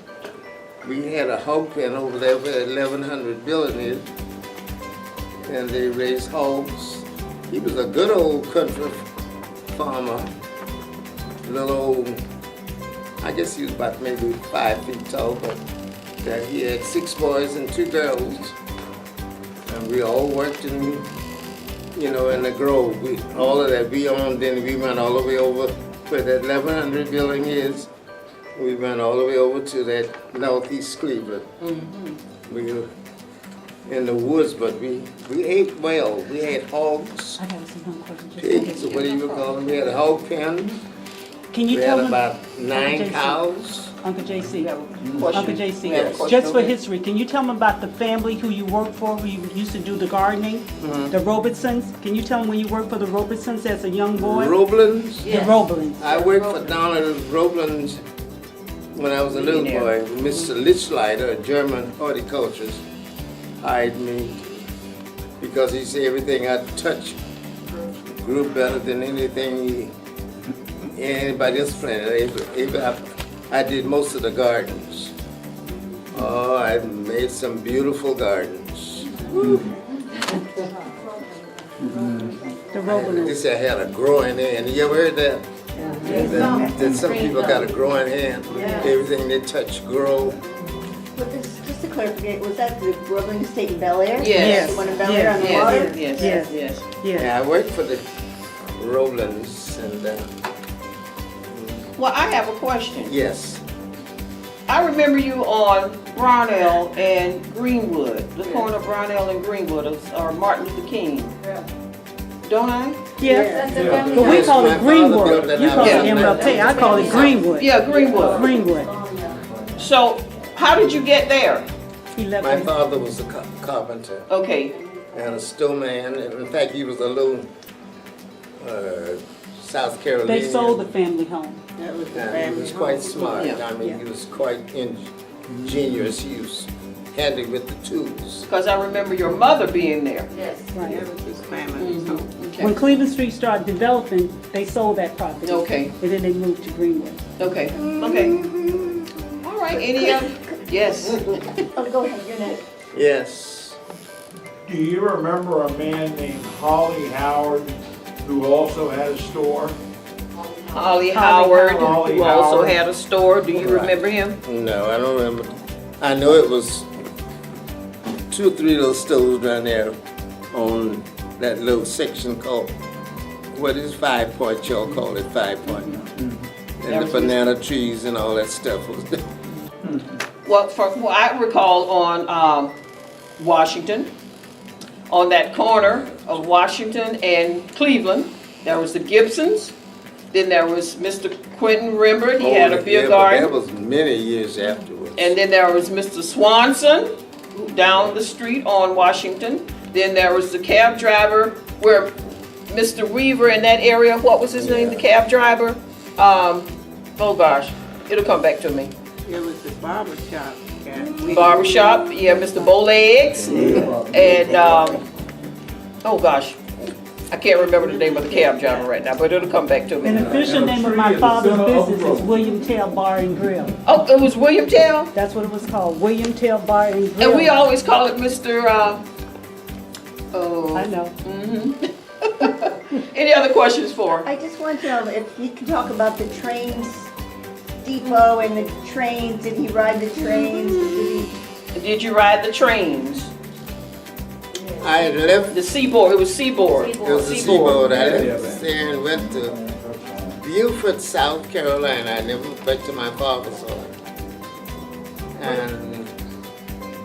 S9: We had a hog pen over there where 1100 building is, and they raised hogs. He was a good old country farmer, little old, I guess he was about maybe 5 feet tall, but that he had 6 boys and 2 girls. And we all worked in, in the Grove. All of that we owned, then we went all the way over where that 1100 building is. We went all the way over to that northeast Cleveland. We were in the woods, but we ate well. We had hogs,
S4: I have some more questions.
S9: pigs, or what do you call them? We had a hog pen.
S4: Can you
S9: We
S4: tell
S9: had
S4: me,
S9: about 9
S4: JC.
S9: cows.
S4: Uncle JC,
S2: Question.
S4: Uncle JC,
S9: We have a question
S4: just for
S2: over here.
S4: history, can you tell me about the family who you worked for, who you used to do the gardening? The Robertsons? Can you tell me when you worked for the Robertsons as a young boy?
S9: Roblins.
S4: The Robertsons.
S9: I worked for Donald Roblins when I was a little boy. Mr. Lichleiter, a German horticulturist, hired me because he said everything I touched grew better than anything anybody else planted. I did most of the gardens. Oh, I made some beautiful gardens.
S4: The Robertsons.
S9: They say I had a growing hand. You ever heard that? That some people got a growing hand. Everything they touch grow.
S7: But this, just to clarify, was that the Brooklyn Estate in Bel Air?
S2: Yes.
S7: The one in Bel Air on the water?
S2: Yes.
S9: Yeah, I worked for the Rollins and,
S2: Well, I have a question.
S9: yes.
S2: I remember you on Brownell and Greenwood, the corner of Brownell and Greenwood, or Martin Luther King. Don't I?
S4: Yeah,
S3: That's the family
S4: but we
S3: house.
S4: call
S9: My
S4: it
S9: father
S4: Greenwood.
S9: built that
S4: You call it
S9: house.
S4: MLK, I call it Greenwood.
S2: Yeah, Greenwood.
S4: Greenwood.
S2: So, how did you get there?
S4: He left
S9: My
S4: it.
S9: father was a carpenter
S2: Okay,
S9: and a snowman. And in fact, he was a little South Carolinian.
S4: They sold the family home.
S9: And he was quite smart.
S2: Yeah.
S9: I mean, he was quite ingenious. He was handy with the tools.
S2: because I remember your mother being there.
S4: Right.
S2: Okay.
S4: When Cleveland Street started developing, they sold that property.
S2: Okay.
S4: And then they moved to Greenwood.
S2: Okay, All right, any other? Yes.
S7: Oh, go ahead, you're next.
S9: Yes.
S6: Do you remember a man named Holly Howard who also had a store?
S2: Holly Howard,
S6: Holly
S2: who also
S6: Howard.
S2: had a store. Do you remember him?
S9: No, I don't remember. I know it was 2 or 3 little stores down there on that little section called, what is 5 Point? Y'all call it 5 Point. And the banana trees and all that stuff was there.
S2: Well, from what I recall on Washington, on that corner of Washington and Cleveland, there was the Gibsons. Then there was Mr. Quentin Rembert, he had a beer
S9: That
S2: garden.
S9: was many years afterwards.
S2: And then there was Mr. Swanson down the street on Washington. Then there was the cab driver where Mr. Weaver in that area, what was his name, the cab driver? Oh gosh, it'll come back to me.
S5: It was the barber shop.
S2: Barbershop, yeah, Mr. Bowlegs. And, oh gosh, I can't remember the name of the cab driver right now, but it'll come back to
S4: And
S2: me.
S4: the official name of my father's business is William Tell Bar and Grill.
S2: Oh, it was William Tell?
S4: That's what it was called, William Tell Bar and Grill.
S2: And we always call it Mr.,
S4: I know.
S2: Any other questions for?
S7: I just want to know if you could talk about the trains depot and the trains. Did he ride the trains?
S2: Did you ride the trains?
S9: I had left,
S2: The Seaboard, it was Seaboard.
S9: it was the Seaboard. I left there and went to Beaufort, South Carolina. I never went to my father's home. And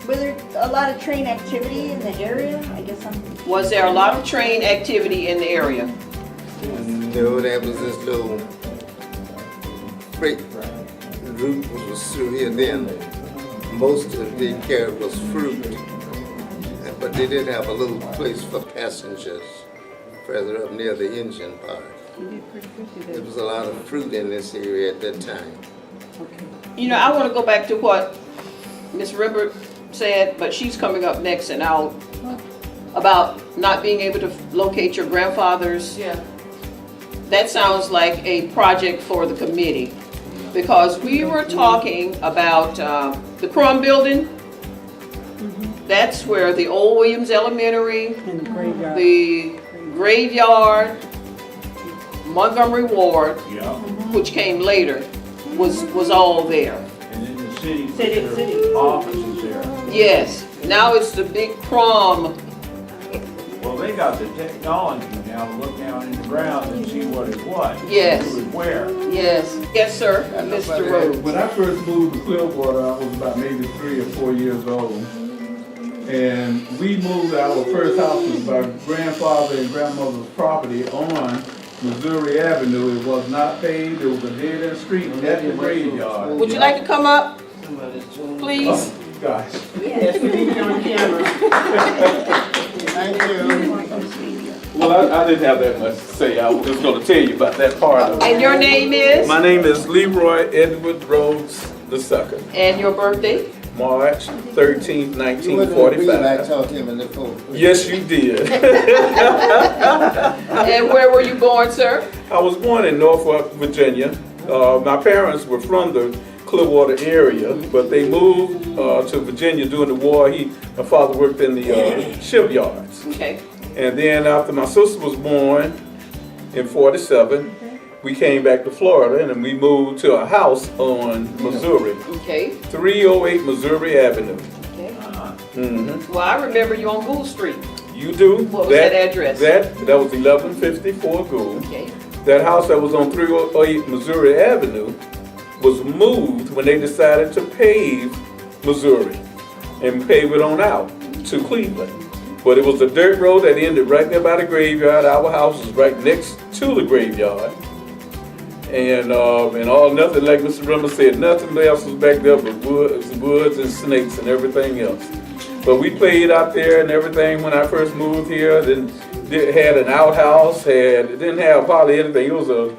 S7: Were there a lot of train activity in the area? I guess I'm.
S2: Was there a lot of train activity in the area?
S9: no, that was this little freight route was through here then. Most of they carried was fruit, but they did have a little place for passengers further up near the engine part. There was a lot of fruit in this area at that time.
S2: You know, I want to go back to what Ms. Rembert said, but she's coming up next, and about not being able to locate your grandfather's.
S3: Yeah.
S2: That sounds like a project for the committee, because we were talking about the Crum Building. That's where the old Williams Elementary,
S4: In the graveyard.
S2: the graveyard, Montgomery Ward,
S6: Yeah.
S2: which came later, was all there.
S6: And then the city
S4: City.
S6: offices there.
S2: Yes, now it's the big prom.
S6: Well, they got the technology now to look down in the ground and see what is what.
S2: Yes.
S6: Who is where.
S2: Yes, yes, sir, Mr. Rhodes.
S16: When I first moved to Clearwater, I was about maybe 3 or 4 years old. And we moved, our first house was my grandfather and grandmother's property on Missouri Avenue. It was not paved, it was a dead-end street at the graveyard.
S2: Would you like to come up, please?
S16: Guys.
S1: Yes, we need you on camera. Thank you.
S16: Well, I didn't have that much to say. I was just going to tell you about that part of it.
S2: And your name is?
S16: My name is Leroy Edward Rhodes II.
S2: And your birthday?
S16: March 13th,
S9: You wouldn't agree if I
S16: 1945.
S9: talked to him in the phone.
S16: Yes, you did.
S2: And where were you born, sir?
S16: I was born in Norfolk, Virginia. My parents were from the Clearwater area, but they moved to Virginia during the war. My father worked in the shipyards.
S2: Okay.
S16: And then after my sister was born in 47, we came back to Florida and we moved to a house on Missouri,
S2: Okay.
S16: 308 Missouri Avenue.
S2: Okay.
S16: Mm-hmm.
S2: Well, I remember you on Gould Street.
S16: You do?
S2: What was that address?
S16: That was 1154 Gould.
S2: Okay.
S16: That house that was on 308 Missouri Avenue was moved when they decided to pave Missouri and pave it on out to Cleveland. But it was a dirt road that ended right there by the graveyard. Our house was right next to the graveyard. And all nothing, like Mr. Rembert said, nothing else was back there but woods and snakes and everything else. But we played out there and everything when I first moved here. Then it had an outhouse, it didn't have hardly anything. It was a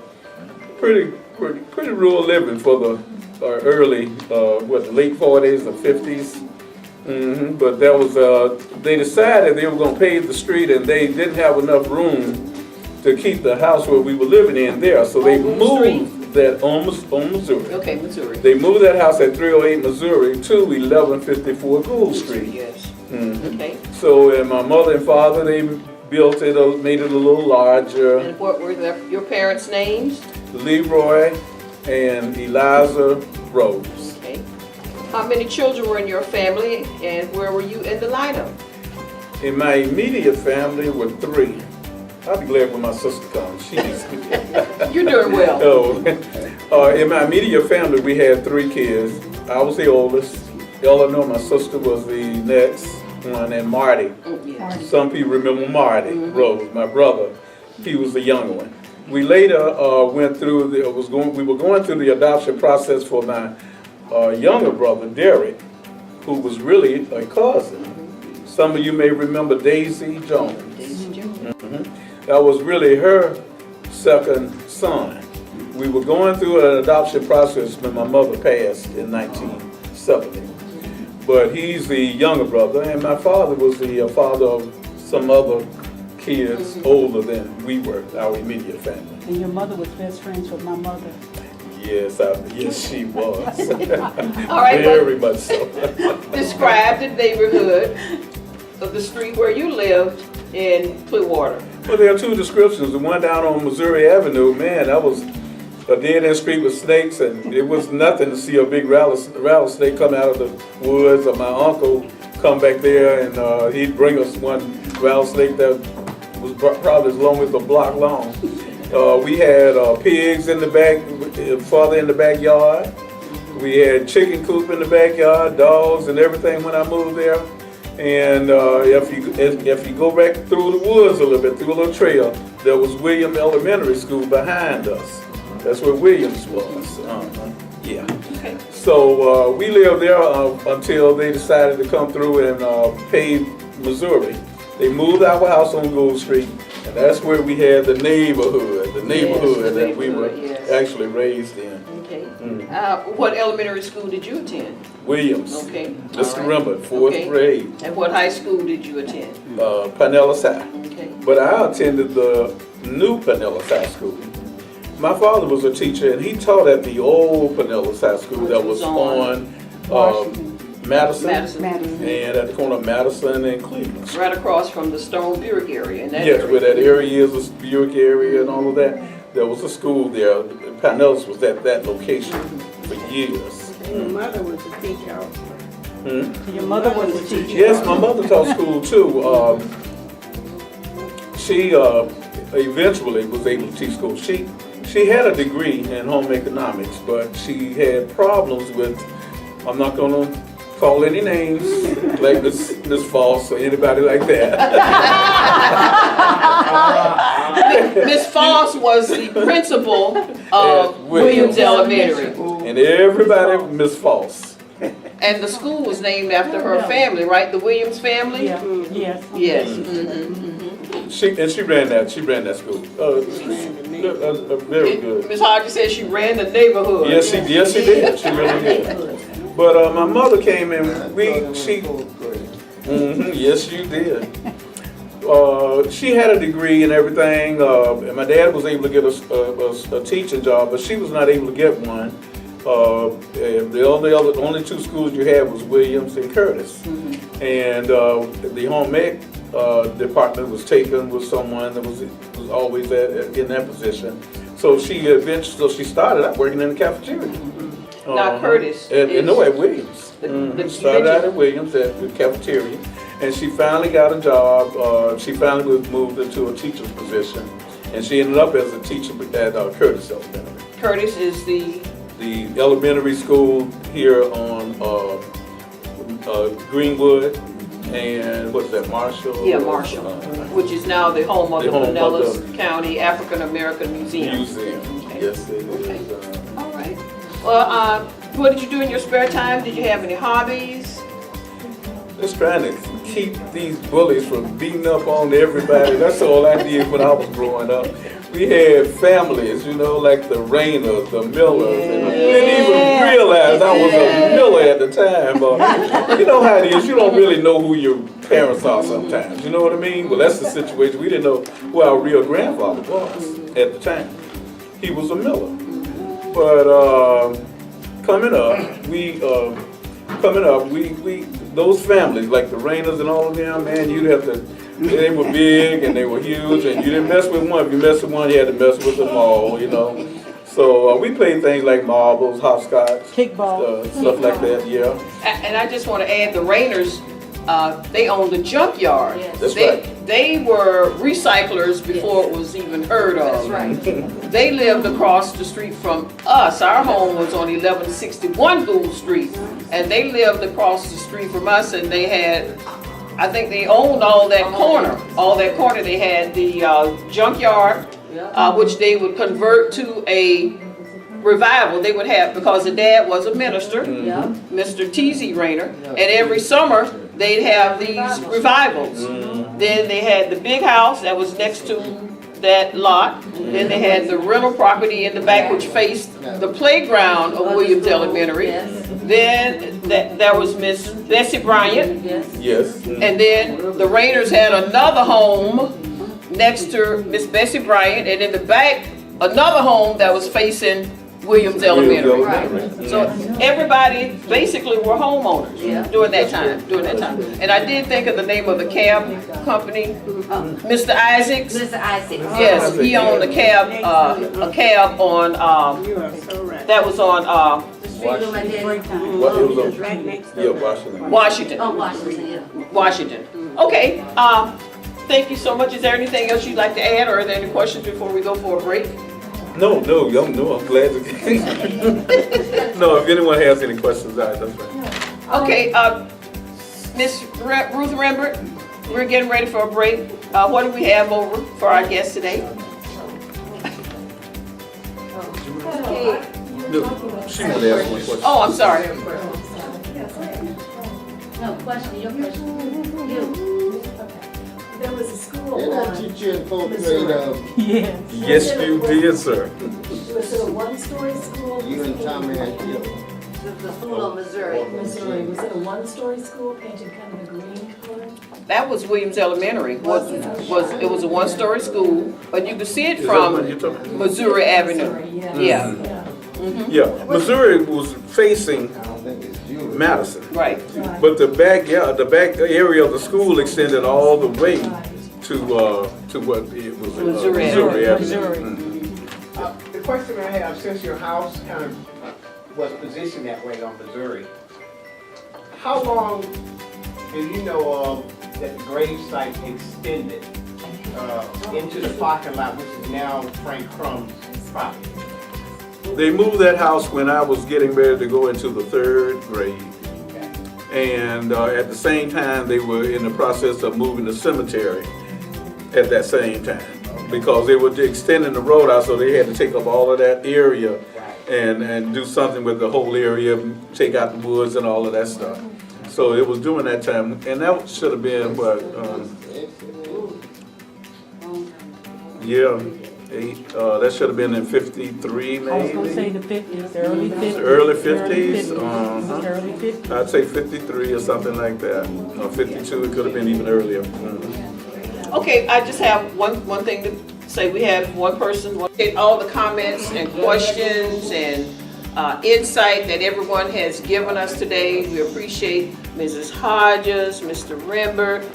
S16: pretty rural living for the early, the late 40s or 50s. Mm-hmm. But that was, they decided they were going to pave the street and they didn't have enough room to keep the house where we were living in there. So they moved that on Missouri.
S2: Okay, Missouri.
S16: They moved that house at 308 Missouri to 1154 Gould Street.
S2: Yes.
S16: Mm-hmm.
S2: Okay.
S16: So and my mother and father, they built it, made it a little larger.
S2: And what were your parents' names?
S16: Leroy and Eliza Rhodes.
S2: Okay. How many children were in your family and where were you in the lineup?
S16: In my immediate family were 3. I'll be glad when my sister comes.
S2: You're doing well.
S16: In my immediate family, we had 3 kids. I was the oldest. Eleanor, my sister, was the next one, and Marty.
S2: Yeah.
S16: Some people remember Marty Rose, my brother. He was the younger one. We later went through we were going through the adoption process for my younger brother, Derek, who was really a cousin. Some of you may remember Daisy Jones. That was really her second son. We were going through an adoption process when my mother passed in 1970. But he's the younger brother, and my father was the father of some other kids older than we were, our immediate family.
S4: And your mother was best friends with my mother.
S16: Yes, she was.
S2: All right,
S16: very much so.
S2: Describe the neighborhood of the street where you lived in Clearwater.
S16: Well, there are 2 descriptions. The one down on Missouri Avenue, man, that was a dead-end street with snakes, and it was nothing to see a big rattlesnake come out of the woods, or my uncle come back there, and he'd bring us one rattlesnake that was probably as long as a block long. We had pigs in the back, farther in the backyard. We had chicken coop in the backyard, dogs and everything when I moved there. And if you go back through the woods a little bit, through a little trail, there was William Elementary School behind us. That's where Williams was. Yeah.
S2: Okay.
S16: So we lived there until they decided to come through and pave Missouri. They moved our house on Gould Street, and that's where we had the neighborhood that we were actually raised in.
S2: Okay. What elementary school did you attend?
S16: Williams.
S2: Okay.
S16: Mr. Rembert, 4th grade.
S2: And what high school did you attend?
S16: Pinellas High.
S2: Okay.
S16: But I attended the new Pinellas High School. My father was a teacher, and he taught at the old Pinellas High School that was on Madison, and at the corner of Madison and Cleveland.
S2: Right across from the Stone Buick area. In that
S16: Yes,
S2: area.
S16: where that area is, the Buick area and all of that. There was a school there. Pinellas was at that location for years.
S5: Your mother was a teacher also.
S4: Your mother was a teacher.
S16: Yes, my mother taught school too. She eventually was able to teach school. She had a degree in home economics, but she had problems with, I'm not gonna call any names, like Miss Foss or anybody like that.
S2: Miss Foss was the principal of Williams Elementary.
S16: And everybody, Miss Foss.
S2: And the school was named after her family, right? The Williams family?
S4: Yeah, yes.
S2: Yes.
S16: She ran that school. Very good.
S2: Miss Hodges said she ran the neighborhood.
S16: Yes, she did. She really did. But my mother came in. Yes, you did. She had a degree and everything, and my dad was able to get a teaching job, but she was not able to get one. And the only two schools you had was Williams and Curtis. And the home ec department was taken with someone that was always in that position. So she started out working in the cafeteria.
S2: Not Curtis.
S16: At Williams. Started out at Williams at the cafeteria. And she finally got a job. She finally was moved into a teacher's position. And she ended up as a teacher at Curtis Elementary.
S2: Curtis is the
S16: elementary school here on Greenwood and what's that, Marshall?
S2: Yeah, Marshall, which is now the home of the Pinellas County African American Museum.
S16: Yes, it is.
S2: All right. Well, what did you do in your spare time? Did you have any hobbies?
S16: Just trying to keep these bullies from beating up on everybody. That's all I did when I was growing up. We had families, like the Rayners, the Millers, and I didn't even realize I was a Miller at the time. You know how it is, you don't really know who your parents are sometimes, you know what I mean? Well, that's the situation. We didn't know who our real grandfather was at the time. He was a Miller. But coming up, those families, like the Rayners and all of them, man, you'd have to, they were big and they were huge, and you didn't mess with one. If you messed with one, you had to mess with them all, So we played things like marbles, hopscotch,
S4: kickball,
S16: stuff like that, yeah.
S2: And I just want to add, the Rayners, they owned the junkyard.
S16: That's right.
S2: They were recyclers before it was even heard of.
S3: That's right.
S2: They lived across the street from us. Our home was on 1161 Gould Street, and they lived across the street from us, and they had, I think they owned all that corner. All that corner, they had the junkyard, which they would convert to a revival. They would have, because the dad was a minister, Mr. T.Z. Rayner, and every summer they'd have these revivals. Then they had the big house that was next to that lot. Then they had the rental property in the back, which faced the playground of Williams Elementary. Then there was Miss Bessie Bryant.
S16: Yes.
S2: And then the Rayners had another home next to Miss Bessie Bryant, and in the back, another home that was facing Williams Elementary. So everybody basically were homeowners during that time. And I did think of the name of the cab company, Mr. Isaacs.
S3: Mr. Isaacs.
S2: Yes, he owned a cab on, that was on Washington.
S3: Oh, Washington, yeah.
S2: Washington. Okay, thank you so much. Is there anything else you'd like to add, or are there any questions before we go for a break?
S16: No, I'm glad to. No, if anyone has any questions, that's right.
S2: Okay, Miss Ruth Rembert, we're getting ready for a break. What do we have over for our guest today?
S16: No, she wanted to ask one question.
S2: Oh, I'm sorry.
S3: No, question, your question.
S15: There was a school
S9: Didn't I
S15: on,
S9: teach you in fourth grade?
S16: Yes, you did, sir.
S15: was it a one-story school?
S9: You and Tommy had
S3: The school of Missouri.
S15: Missouri, was it a one-story school painted kind of a green color?
S2: That was Williams Elementary. It was a one-story school, but you could see it from Missouri Avenue. Yeah.
S16: Yeah, Missouri was facing Madison.
S2: Right.
S16: But the back area of the school extended all the way to what it was Missouri Avenue.
S1: The question I have, since your house kind of was positioned that way on Missouri. How long do you know of that the grave site extended into the parking lot, which is now Frank Crumb's property?
S16: They moved that house when I was getting ready to go into the 3rd grade. And at the same time, they were in the process of moving the cemetery at that same time. Because they were extending the road out, so they had to take up all of that area and do something with the whole area, take out the woods and all of that stuff. So it was during that time, and that should have been what, that should have been in 53 maybe?
S4: I was gonna say the 50s, early 50s.
S16: Early 50s?
S4: Early 50s.
S16: I'd say 53 or something like that. Or 52, it could have been even earlier.
S2: Okay, I just have one thing to say. We have one person, all the comments and questions and insight that everyone has given us today. We appreciate Mrs. Hodges, Mr. Rembert,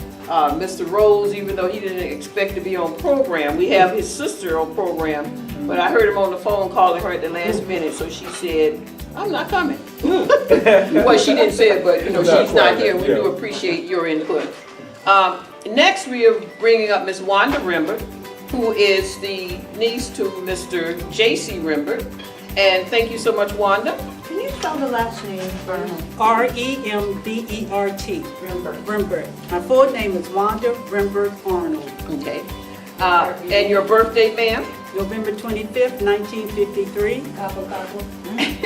S2: Mr. Rose, even though he didn't expect to be on program. We have his sister on program, but I heard him on the phone calling her at the last minute, so she said, I'm not coming. Well, she didn't say it, but you know, she's not here. We do appreciate your input. Next, we are bringing up Ms. Wanda Rembert, who is the niece to Mr. J.C. Rembert. And thank you so much, Wanda.
S7: Can you spell the last name?
S4: R-E-M-B-E-R-T. Rembert. My full name is Wanda Rembert-Arnold.
S2: Okay. And your birthday, ma'am?
S4: November 25th, 1953.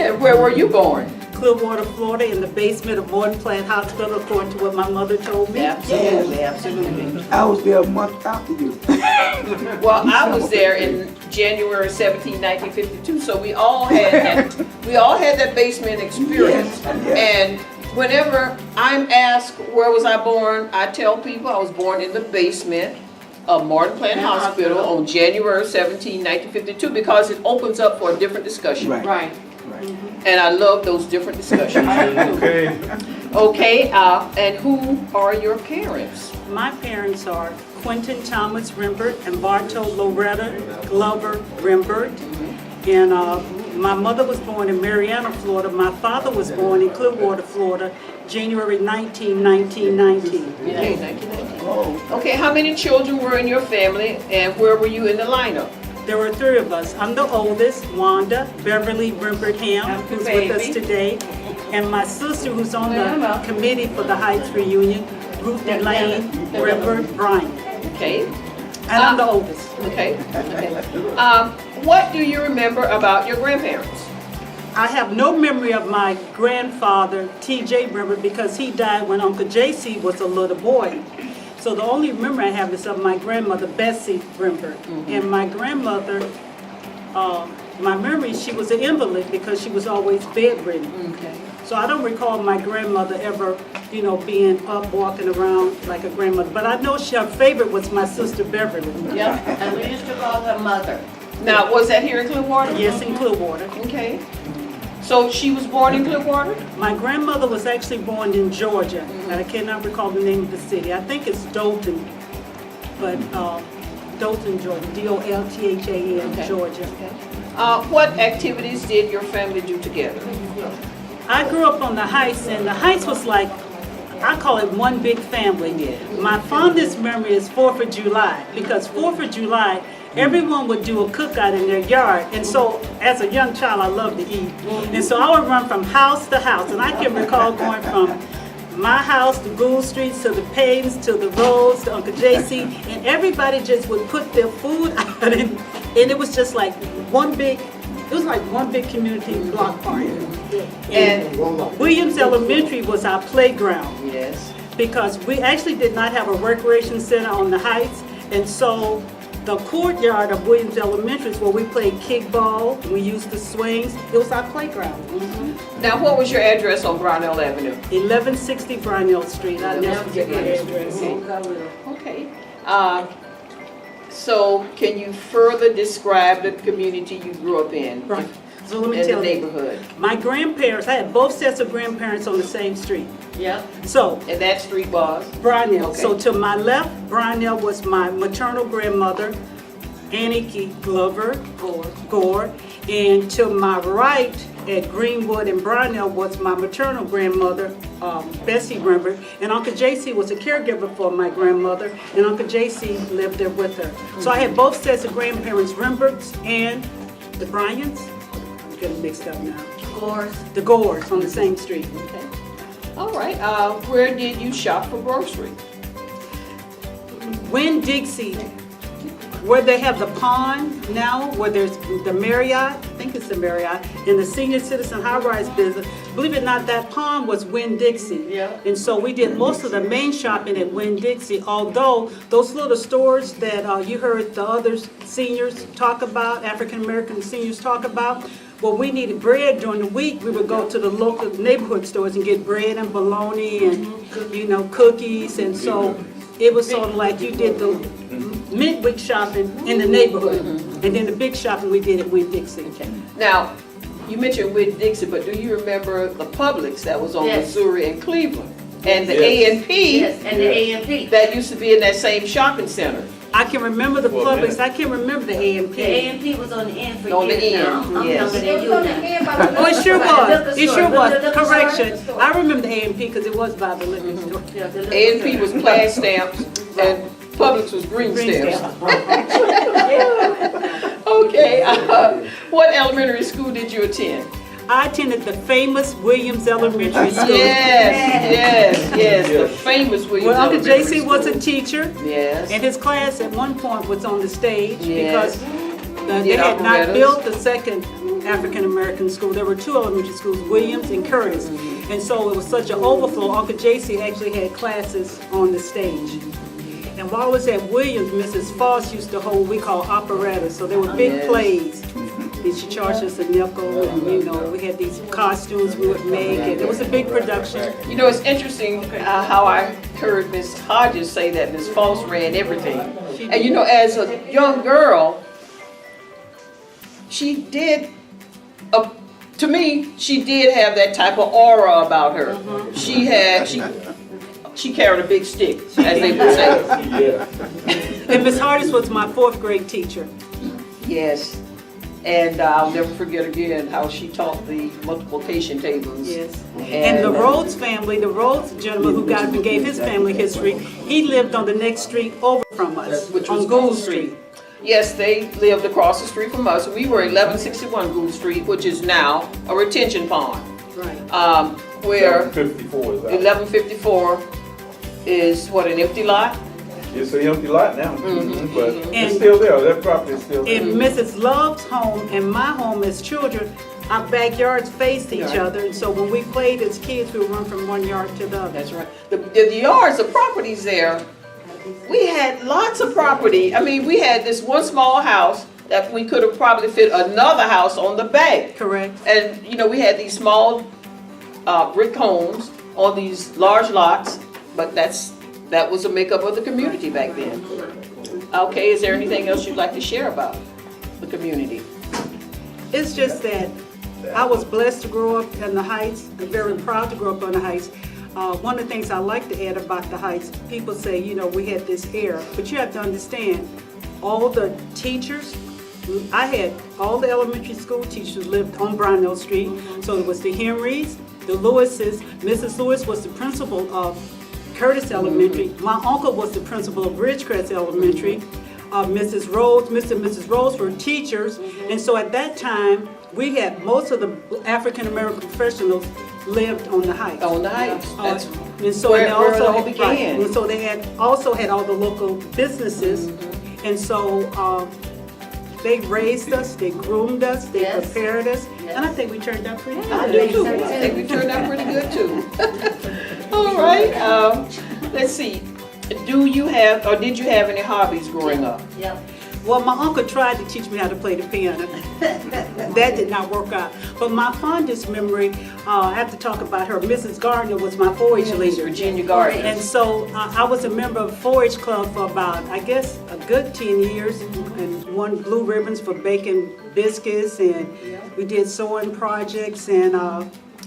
S2: And where were you born?
S4: Clearwater, Florida, in the basement of Rembert-Bryant Hospital, according to what my mother told me.
S2: Absolutely, absolutely.
S11: I was there a month after you.
S2: Well, I was there in January 17, 1952, so we all had that basement experience. And whenever I'm asked where was I born, I tell people I was born in the basement of Rembert-Bryant Hospital on January 17, 1952, because it opens up for a different discussion.
S13: Right.
S2: And I love those different discussions. Okay, and who are your parents?
S4: My parents are Quentin Thomas Rembert and Bartow Loretta Glover Rembert. And my mother was born in Marianna, Florida. My father was born in Clearwater, Florida, January 19, 1919.
S2: Okay, 1919. Okay, how many children were in your family and where were you in the lineup?
S4: There were 3 of us. I'm the oldest, Wanda Beverly Rembert-Hamm, who's with us today. And my sister, who's on the committee for the Heights Reunion, Ruth Elaine Rembert-Bryant.
S2: Okay.
S4: And I'm the oldest.
S2: Okay. What do you remember about your grandparents?
S4: I have no memory of my grandfather, T.J. Rembert, because he died when Uncle J.C. was a little boy. So the only memory I have is of my grandmother, Bessie Rembert. And my grandmother, my memory, she was an invalid because she was always bedridden.
S2: Okay.
S4: So I don't recall my grandmother ever, you know, being up, walking around like a grandmother. But I know her favorite was my sister Beverly.
S13: Yeah, and we used to call her mother.
S2: Now, was that here in Clearwater?
S4: Yes, in Clearwater.
S2: Okay. So she was born in Clearwater?
S4: My grandmother was actually born in Georgia, and I cannot recall the name of the city. I think it's Dolton, but Dolton, Georgia, D-O-L-T-H-A-N, Georgia.
S2: What activities did your family do together?
S4: I grew up on the Heights, and the Heights was like, I call it one big family. My fondest memory is 4th of July, because 4th of July, everyone would do a cookout in their yard. And so as a young child, I loved to eat. And so I would run from house to house. And I can recall going from my house to Gould Street to the Paynes to the Rose to Uncle J.C. And everybody just would put their food out. And it was just like one big community block party. And Williams Elementary was our playground.
S2: Yes.
S4: Because we actually did not have a recreation center on the Heights. And so the courtyard of Williams Elementary is where we played kickball, we used the swings. It was our playground.
S2: Now, what was your address on Brownell Avenue?
S4: 1160 Brownell Street. I never forget my address.
S2: Okay. So, can you further describe the community you grew up in?
S4: Right. So let me
S2: in
S4: tell
S2: the
S4: you.
S2: neighborhood.
S4: My grandparents, I had both sets of grandparents on the same street.
S2: Yeah.
S4: So.
S2: And that street was?
S4: Brownell.
S2: Okay.
S4: So to my left, Brownell was my maternal grandmother, Annie Glover Gore. And to my right at Greenwood and Brownell was my maternal grandmother, Bessie Rembert, and Uncle J.C. was a caregiver for my grandmother, and Uncle J.C. lived there with her. So I had both sets of grandparents, Remberts and the Bryants. I'm getting mixed up now. The Gores on the same street.
S2: Okay. All right, where did you shop for grocery?
S4: Winn-Dixie, where they have the pond now, where there's the Marriott, I think it's the Marriott, and the senior citizen high-rise business. Believe it or not, that pond was Winn-Dixie.
S2: Yeah.
S4: And so we did most of the main shopping at Winn-Dixie, although those little stores that you heard the other seniors talk about, African-American seniors talk about, well, we needed bread during the week, we would go to the local neighborhood stores and get bread and bologna and, you know, cookies. And so it was sort of like you did the midweek shopping in the neighborhood. And then the big shopping we did at Winn-Dixie.
S2: Okay. Now, you mentioned Winn-Dixie, but do you remember the Publix that was on Missouri and Cleveland? And the A&P?
S13: Yes, and the A&P.
S2: That used to be in that same shopping center.
S4: I can remember the Publix, I can't remember the A&P.
S13: The A&P was on the end for
S2: On the
S13: years
S2: end,
S13: now. I'm
S2: yes.
S13: younger than you now.
S4: Oh, it sure was, it sure was,
S13: Liquor store.
S4: correction. I remember the A&P because it was by the liquor store.
S13: Yeah, the liquor
S2: A&P
S13: store.
S2: was plaid stamps and Publix was green stamps. Okay, what elementary school did you attend?
S4: I attended the famous Williams Elementary School.
S2: Yes, the famous Williams
S4: Well, Uncle
S2: Elementary
S4: J.C.
S2: School.
S4: was a teacher,
S2: Yes.
S4: and his class at one point was on the stage
S2: Yes.
S4: because they
S2: Did
S4: had not
S2: operettas.
S4: built the second African-American school. There were two elementary schools, Williams and Curtis. And so it was such an overflow, Uncle J.C. actually had classes on the stage. And while I was at Williams, Mrs. Foss used to hold what we call operettas, so they were big
S2: Yes.
S4: plays. And she charged us a nickel, and you know, we had these costumes we would make, and it was a big production.
S2: You know, it's interesting how I heard Miss Hodges say that Miss Foss ran everything. And you know, as a young girl, she did, to me, she did have that type of aura about her. She carried a big stick, as they would say.
S4: And Miss Hardis was my fourth grade teacher.
S2: Yes. And I'll never forget again how she taught the multiplication tables.
S4: Yes. And the Rhodes family, the Rhodes gentleman who got up and gave his family history, he lived on the next street over from us,
S2: Which was
S4: on Gould Street.
S2: Yes, they lived across the street from us. We were 1161 Gould Street, which is now a retention pond.
S4: Right.
S2: Where
S16: 54 is out.
S2: 1154 is what, an empty lot?
S16: It's an empty lot now, but
S4: And-
S16: it's still there, that property is still there.
S4: In Mrs. Love's home and my home as children, our backyards faced each other, and so when we played as kids, we would run from one yard to the other.
S2: That's right. The yards, the properties there, we had lots of property. I mean, we had this one small house that we could have probably fit another house on the back.
S4: Correct.
S2: And, you know, we had these small brick homes on these large lots, but that was a makeup of the community back then. Okay, is there anything else you'd like to share about the community?
S4: It's just that I was blessed to grow up in the Heights. I'm very proud to grow up on the Heights. One of the things I like to add about the Heights, people say, you know, we had this air, but you have to understand, all the teachers, I had all the elementary school teachers lived on Brownell Street. So it was the Henrys, the Lewises. Mrs. Lewis was the principal of Curtis Elementary. My uncle was the principal of Ridgecrest Elementary. Mrs. Rhodes, Mr. and Mrs. Rhodes were teachers. And so at that time, we had most of the African-American professionals lived on the Heights.
S2: On the Heights. That's
S4: and so
S2: where
S4: they also
S2: it all
S4: had,
S2: began.
S4: and so they had also had all the local businesses. And so they raised us, they groomed us, they prepared us, and I think we turned out pretty good.
S2: I do too. I think we turned out pretty good too. All right. Let's see. Do you have, or did you have any hobbies growing up?
S13: Yep.
S4: Well, my uncle tried to teach me how to play the piano. That did not work out. But my fondest memory, I have to talk about her. Mrs. Gardner was my 4-H leader.
S2: Virginia Gardner.
S4: And so I was a member of 4-H club for about, I guess, a good 10 years, and won blue ribbons for baking biscuits, and we did sewing projects, and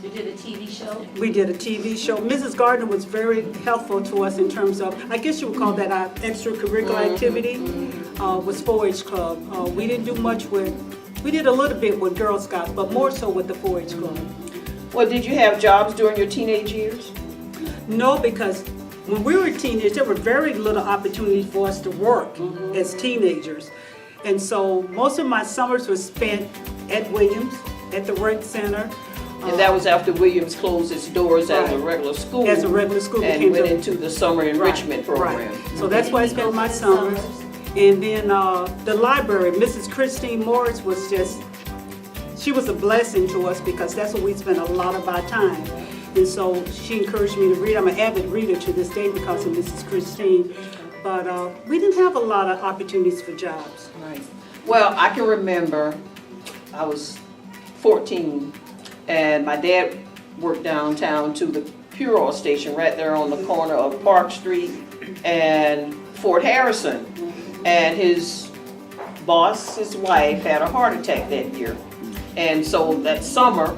S13: You did a TV show?
S4: we did a TV show. Mrs. Gardner was very helpful to us in terms of, I guess you would call that our extracurricular activity, was 4-H club. We didn't do much with We did a little bit with Girl Scouts, but more so with the 4-H club.
S2: Well, did you have jobs during your teenage years?
S4: No, because when we were teenagers, there were very little opportunities for us to work as teenagers. And so most of my summers were spent at Williams, at the rec center.
S2: And that was after Williams closed its doors as a regular school.
S4: As a regular school.
S2: And went into the summer enrichment program.
S4: Right. So that's where I spent my summers. And then the library, Mrs. Christine Morris was just, she was a blessing to us because that's where we spent a lot of our time. And so she encouraged me to read. I'm an avid reader to this day because of Mrs. Christine. But we didn't have a lot of opportunities for jobs.
S2: Right. Well, I can remember I was 14 and my dad worked downtown to the Pure Oil station right there on the corner of Park Street and Fort Harrison. And his boss, his wife, had a heart attack that year. And so that summer,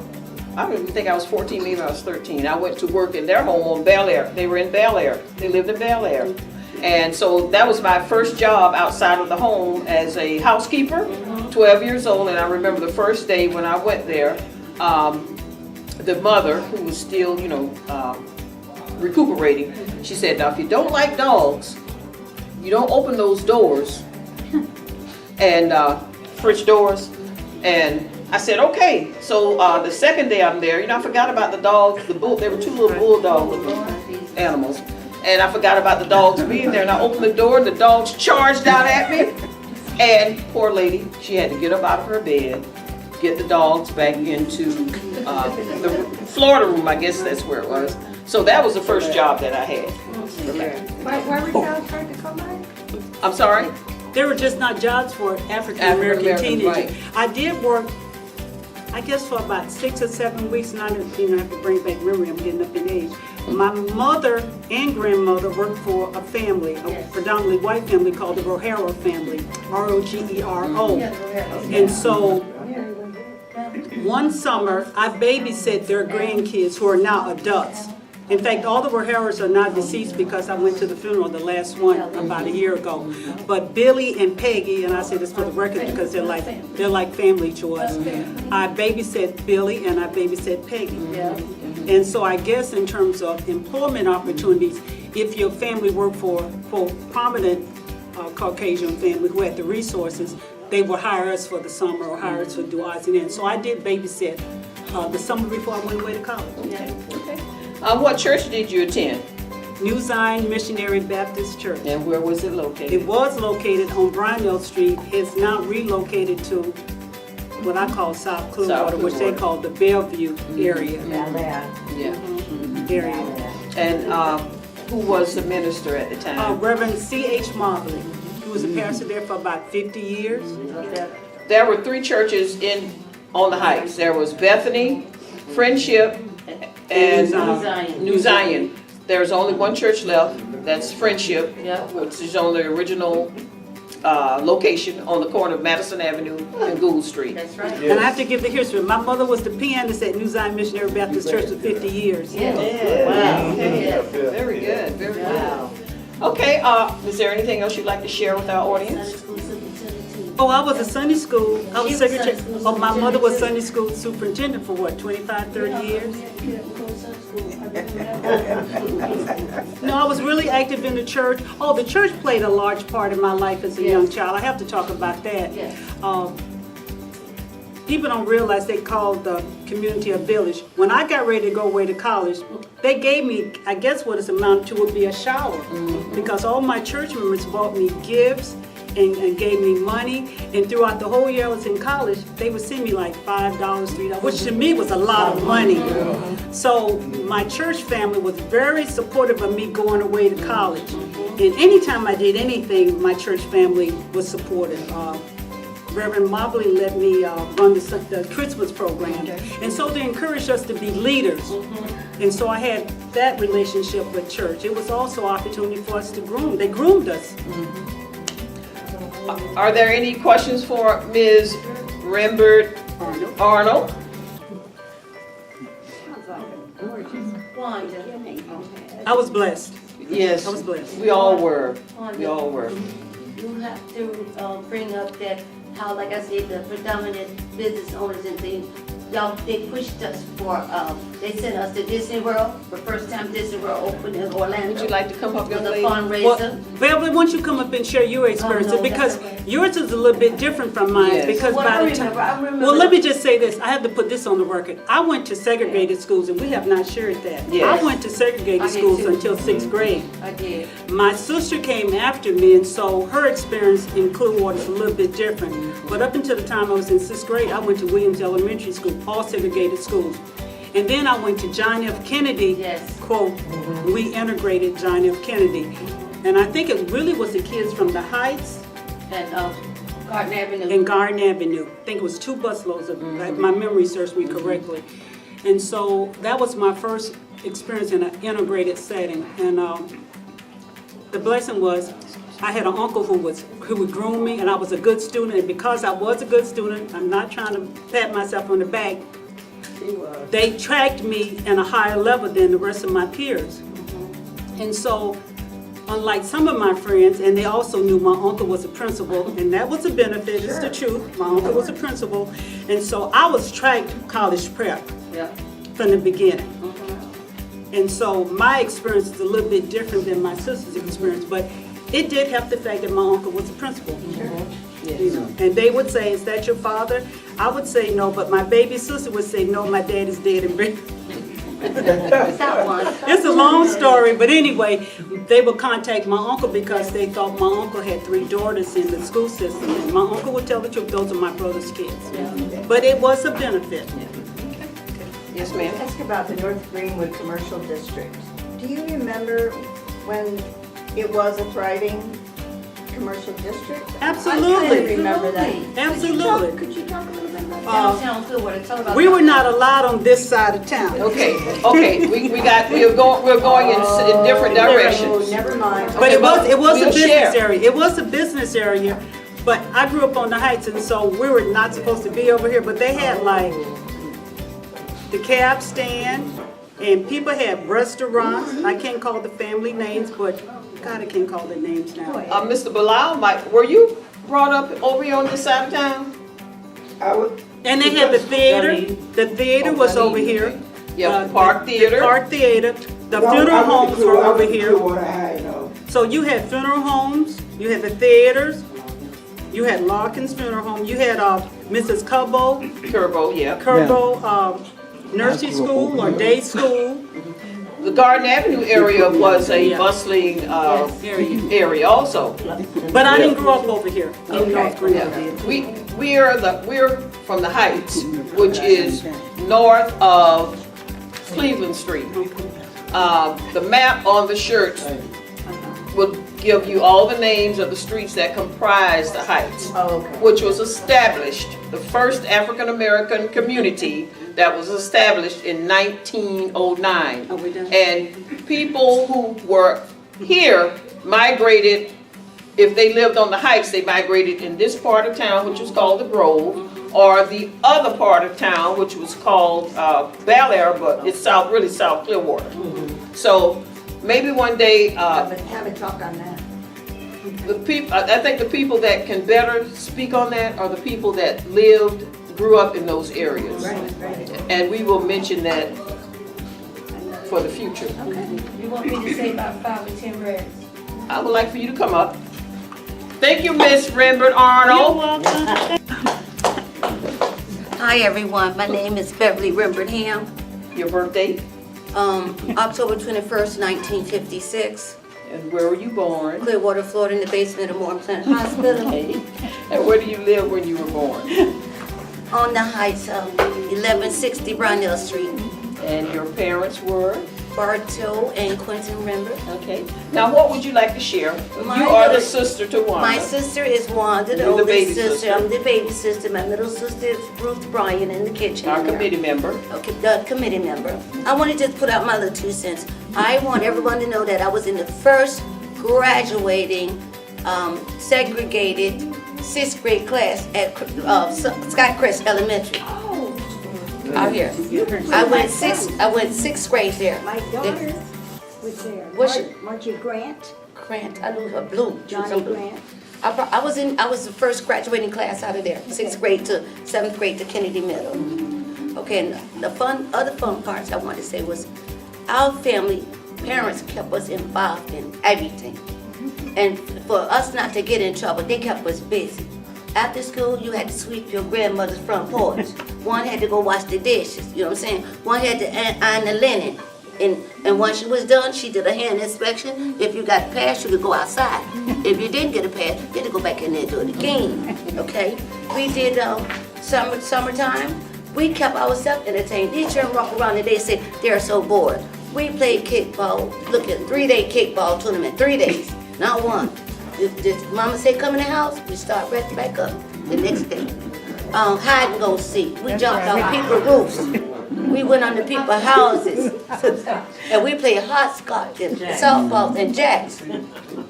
S2: I don't even think I was 14, maybe I was 13. I went to work in their home on Bel Air. They were in Bel Air. They lived in Bel Air. And so that was my first job outside of the home as a housekeeper, 12 years old. And I remember the first day when I went there, the mother, who was still, recuperating, she said, now if you don't like dogs, you don't open those doors and fridge doors. And I said, okay. So the second day I'm there, I forgot about the dogs, there were 2 little bulldog animals. And I forgot about the dogs being there. And I opened the door, and the dogs charged out at me. And poor lady, she had to get up out of her bed, get the dogs back into the Florida room, I guess that's where it was. So that was the first job that I had.
S3: Why were jobs hard to come by?
S2: I'm sorry?
S4: There were just not jobs for African-American teenagers.
S2: Right.
S4: I did work, I guess, for about 6 or 7 weeks, and I have to bring back memory, I'm getting up in age. My mother and grandmother worked for a family, a predominantly white family called the Rogero family, R-O-G-E-R-O. And so one summer, I babysat their grandkids who are now adults. In fact, all the Rogeros are now deceased because I went to the funeral, the last one, about a year ago. But Billy and Peggy, and I say this for the record because they're like family to us. I babysat Billy and I babysat Peggy. And so I guess in terms of employment opportunities, if your family worked for prominent Caucasian family who had the resources, they would hire us for the summer or hire us to do odds and ends. So I did babysit the summer before I went away to college.
S2: Okay. What church did you attend?
S4: New Zion Missionary Baptist Church.
S2: And where was it located?
S4: It was located on Brownell Street. It's now relocated to what I call South Clearwater, which they call the Bellevue area. Area.
S2: And who was the minister at the time?
S4: Reverend C.H. Mobley. He was a pastor there for about 50 years.
S2: There were 3 churches on the Heights. There was Bethany, Friendship, and New Zion. There's only one church left, that's Friendship, which is on the original location on the corner of Madison Avenue and Gould Street.
S3: That's right.
S4: And I have to give the history. My mother was the pianist at New Zion Missionary Baptist Church for 50 years.
S2: Yeah. Wow. Okay. Very good. Very good. Okay. Is there anything else you'd like to share with our audience?
S4: Oh, I was a Sunday school. I was secretary. Oh, my mother was Sunday school superintendent for what, 25, 30 years? No, I was really active in the church. Oh, the church played a large part in my life as a young child. I have to talk about that. People don't realize they called the community a village. When I got ready to go away to college, they gave me, I guess what it's amounted to would be a shower. Because all my church members bought me gifts and gave me money. And throughout the whole year I was in college, they would send me like $5, $3, which to me was a lot of money. So my church family was very supportive of me going away to college. And anytime I did anything, my church family was supportive. Reverend Mobley let me run the Christmas program. And so they encouraged us to be leaders. And so I had that relationship with church. It was also an opportunity for us to groom. They groomed us.
S2: Are there any questions for Ms. Rembert-Arnold?
S4: I was blessed.
S2: Yes.
S4: I was blessed.
S2: We all were. We all were.
S3: You have to bring up that
S13: how, like I said, the predominant business owners and things, y'all, they pushed us for, they sent us to Disney World, the first time Disney World opened in Orlando.
S2: Would you like to come up, young
S13: With a
S2: lady?
S13: fundraiser.
S4: Beverly, why don't you come up and share your experience?
S13: no,
S4: Because
S13: that's okay.
S4: yours is a little bit different from mine.
S2: Yes.
S4: Because
S13: Well,
S4: by
S13: I
S4: the time,
S13: remember.
S4: well, let me just say this. I have to put this on the record. I went to segregated schools, and we have not shared that.
S2: Yes.
S4: I went to segregated
S13: I did
S4: schools
S13: too.
S4: until 6th grade.
S13: I did.
S4: My sister came after me, and so her experience in Clearwater is a little bit different. But up until the time I was in 6th grade, I went to Williams Elementary School, all segregated schools. And then I went to John F. Kennedy,
S13: Yes.
S4: quote, we integrated John F. Kennedy. And I think it really was the kids from the Heights
S13: And, Garden Avenue.
S4: and Garden Avenue. I think it was 2 busloads, if my memory serves me correctly. And so that was my first experience in an integrated setting. And the blessing was, I had an uncle who would groom me, and I was a good student. And because I was a good student, I'm not trying to pat myself on the back, they tracked me in a higher level than the rest of my peers. And so, unlike some of my friends, and they also knew my uncle was a principal, and that was a benefit, it's the truth. My uncle was a principal. And so I was tracked college prep
S13: Yeah.
S4: from the beginning. And so my experience is a little bit different than my sister's experience, but it did help the fact that my uncle was a principal. You know, and they would say, is that your father? I would say no, but my baby sister would say, no, my dad is dead and buried.
S13: That one.
S4: It's a long story, but anyway, they would contact my uncle because they thought my uncle had 3 daughters in the school system. And my uncle would tell the truth, those are my brother's kids. But it was a benefit.
S2: Yes, ma'am.
S7: Ask about the North Greenwood Commercial District. Do you remember when it was a thriving commercial district?
S4: Absolutely.
S7: I kind of remember that.
S4: Absolutely.
S7: Could you talk a little bit about that?
S13: Downtown Clearwater, tell about
S4: We were
S13: that.
S4: not allowed on this side of town.
S2: Okay, we're going in different directions.
S7: Oh, never mind.
S4: But it was a
S2: we'll
S4: business
S2: share.
S4: area. It was a business area, but I grew up on the Heights, and so we were not supposed to be over here. But they had like the cab stand, and people had restaurants. I can't call the family names, but God, I can't call their names now.
S2: Mr. Bilal, were you brought up over here on this side of town?
S4: And they had the theater. The theater was over here.
S2: Yeah, Park Theater.
S4: The Park Theater. The funeral homes were over here. So you had funeral homes, you had the theaters, you had Larkin's Funeral Home, you had Mrs.
S2: Curbo, yeah.
S4: Nursery school or day school.
S2: The Garden Avenue area was a bustling area also.
S4: But I didn't grow up over here in North Greenwood.
S2: We're from the Heights, which is north of Cleveland Street. The map on the shirts will give you all the names of the streets that comprise the Heights, which was established, the first African American community that was established in 1909. And people who were here migrated, if they lived on the Heights, they migrated in this part of town, which was called the Grove, or the other part of town, which was called Bel Air, but it's really South Clearwater. So maybe one day,
S7: Have a talk on that.
S2: I think the people that can better speak on that are the people that grew up in those areas. And we will mention that for the future.
S13: You want me to say about 5 or 10 words?
S2: I would like for you to come up. Thank you, Miss Rembert-Arnold.
S13: Hi, everyone. My name is Beverly Rembert-Hamm.
S2: Your birthday?
S13: October 21st, 1956.
S2: And where were you born?
S13: Clearwater, Florida, in the basement of Morton Plant Hospital.
S2: And where do you live when you were born?
S13: On the Heights of 1160 Brownell Street.
S2: And your parents were?
S13: Bartow and Quentin Rembert.
S2: Okay. Now, what would you like to share?
S13: My
S2: You are the
S13: little-
S2: sister to Wanda.
S13: My sister is Wanda, the
S2: You're the
S13: oldest
S2: baby
S13: sister.
S2: sister.
S13: I'm the baby sister. My middle sister is Ruth Bryant in the kitchen.
S2: Our
S13: there.
S2: committee member.
S13: Okay, the committee member. I want to just put out my little 2 cents. I want everyone to know that I was in the first graduating segregated 6th grade class at Skycrest Elementary. Out here. I went 6th grade there.
S12: My daughter was there.
S13: What's she?
S12: Margie Grant.
S13: Grant, I knew her, Blue.
S12: Johnny Grant.
S13: I was the first graduating class out of there, 6th grade to 7th grade to Kennedy Middle. Okay, and the other fun parts I wanted to say was our family, parents kept us involved in everything. And for us not to get in trouble, they kept us busy. After school, you had to sweep your grandmother's front porch. One had to go wash the dishes, you know what I'm saying? One had to iron the linen. And once she was done, she did a hand inspection. If you got a pass, you could go outside. If you didn't get a pass, you had to go back in there and do it again, okay? We did summertime. We kept ourselves entertained. These children walk around and they say they're so bored. We played kickball, look at 3-day kickball tournament, 3 days, not one. If mama say come in the house, we start right back up the next day. Hide and go seek. We jumped on people's roofs. We went under people's houses. And we played hopscotch and softball and jacks.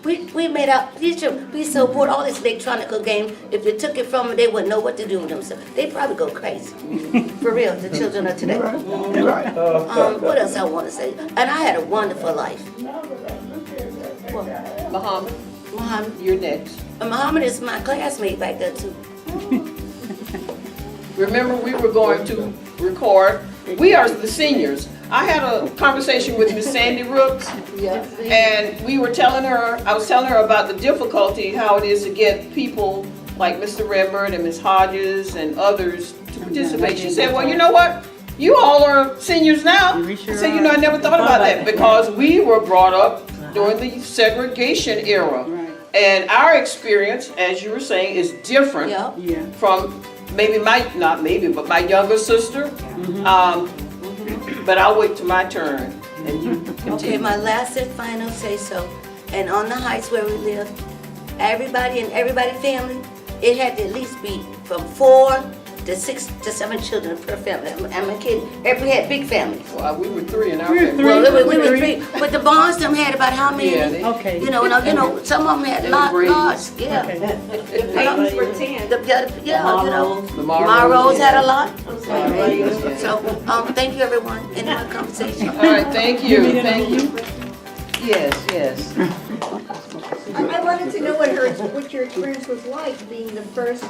S13: We made out, we so bored, all this electronic game, if you took it from them, they wouldn't know what to do with themselves. They'd probably go crazy. For real, the children of today. What else I want to say? And I had a wonderful life.
S2: Muhammad,
S13: Muhammad,
S2: you're next.
S13: Muhammad is my classmate back there too.
S2: Remember, we were going to record. We are the seniors. I had a conversation with Miss Sandy Rooks, and we were telling her, I was telling her about the difficulty, how it is to get people like Mr. Rembert and Ms. Hodges and others to participate. She said, well, you know what? You all are seniors now. I said, you know, I never thought about that because we were brought up during the segregation era. And our experience, as you were saying, is different from but my younger sister. But I'll wait till my turn and you continue.
S13: Okay, my last and final say so. And on the heights where we live, everybody and everybody family, it had to at least be from 4 to 6 to 7 children per family. I'm a kid. We had big families.
S2: Well, we were 3 in our family.
S13: Well, we were 3. But the Barnes them had about how many?
S2: Yeah,
S10: Okay.
S13: You know, some of them had large. Yeah.
S3: The Paytons were 10.
S13: The Marrows had a lot. So, thank you everyone. Any more conversation?
S2: All right, thank you. Yes.
S12: I wanted to know what your experience was like being the first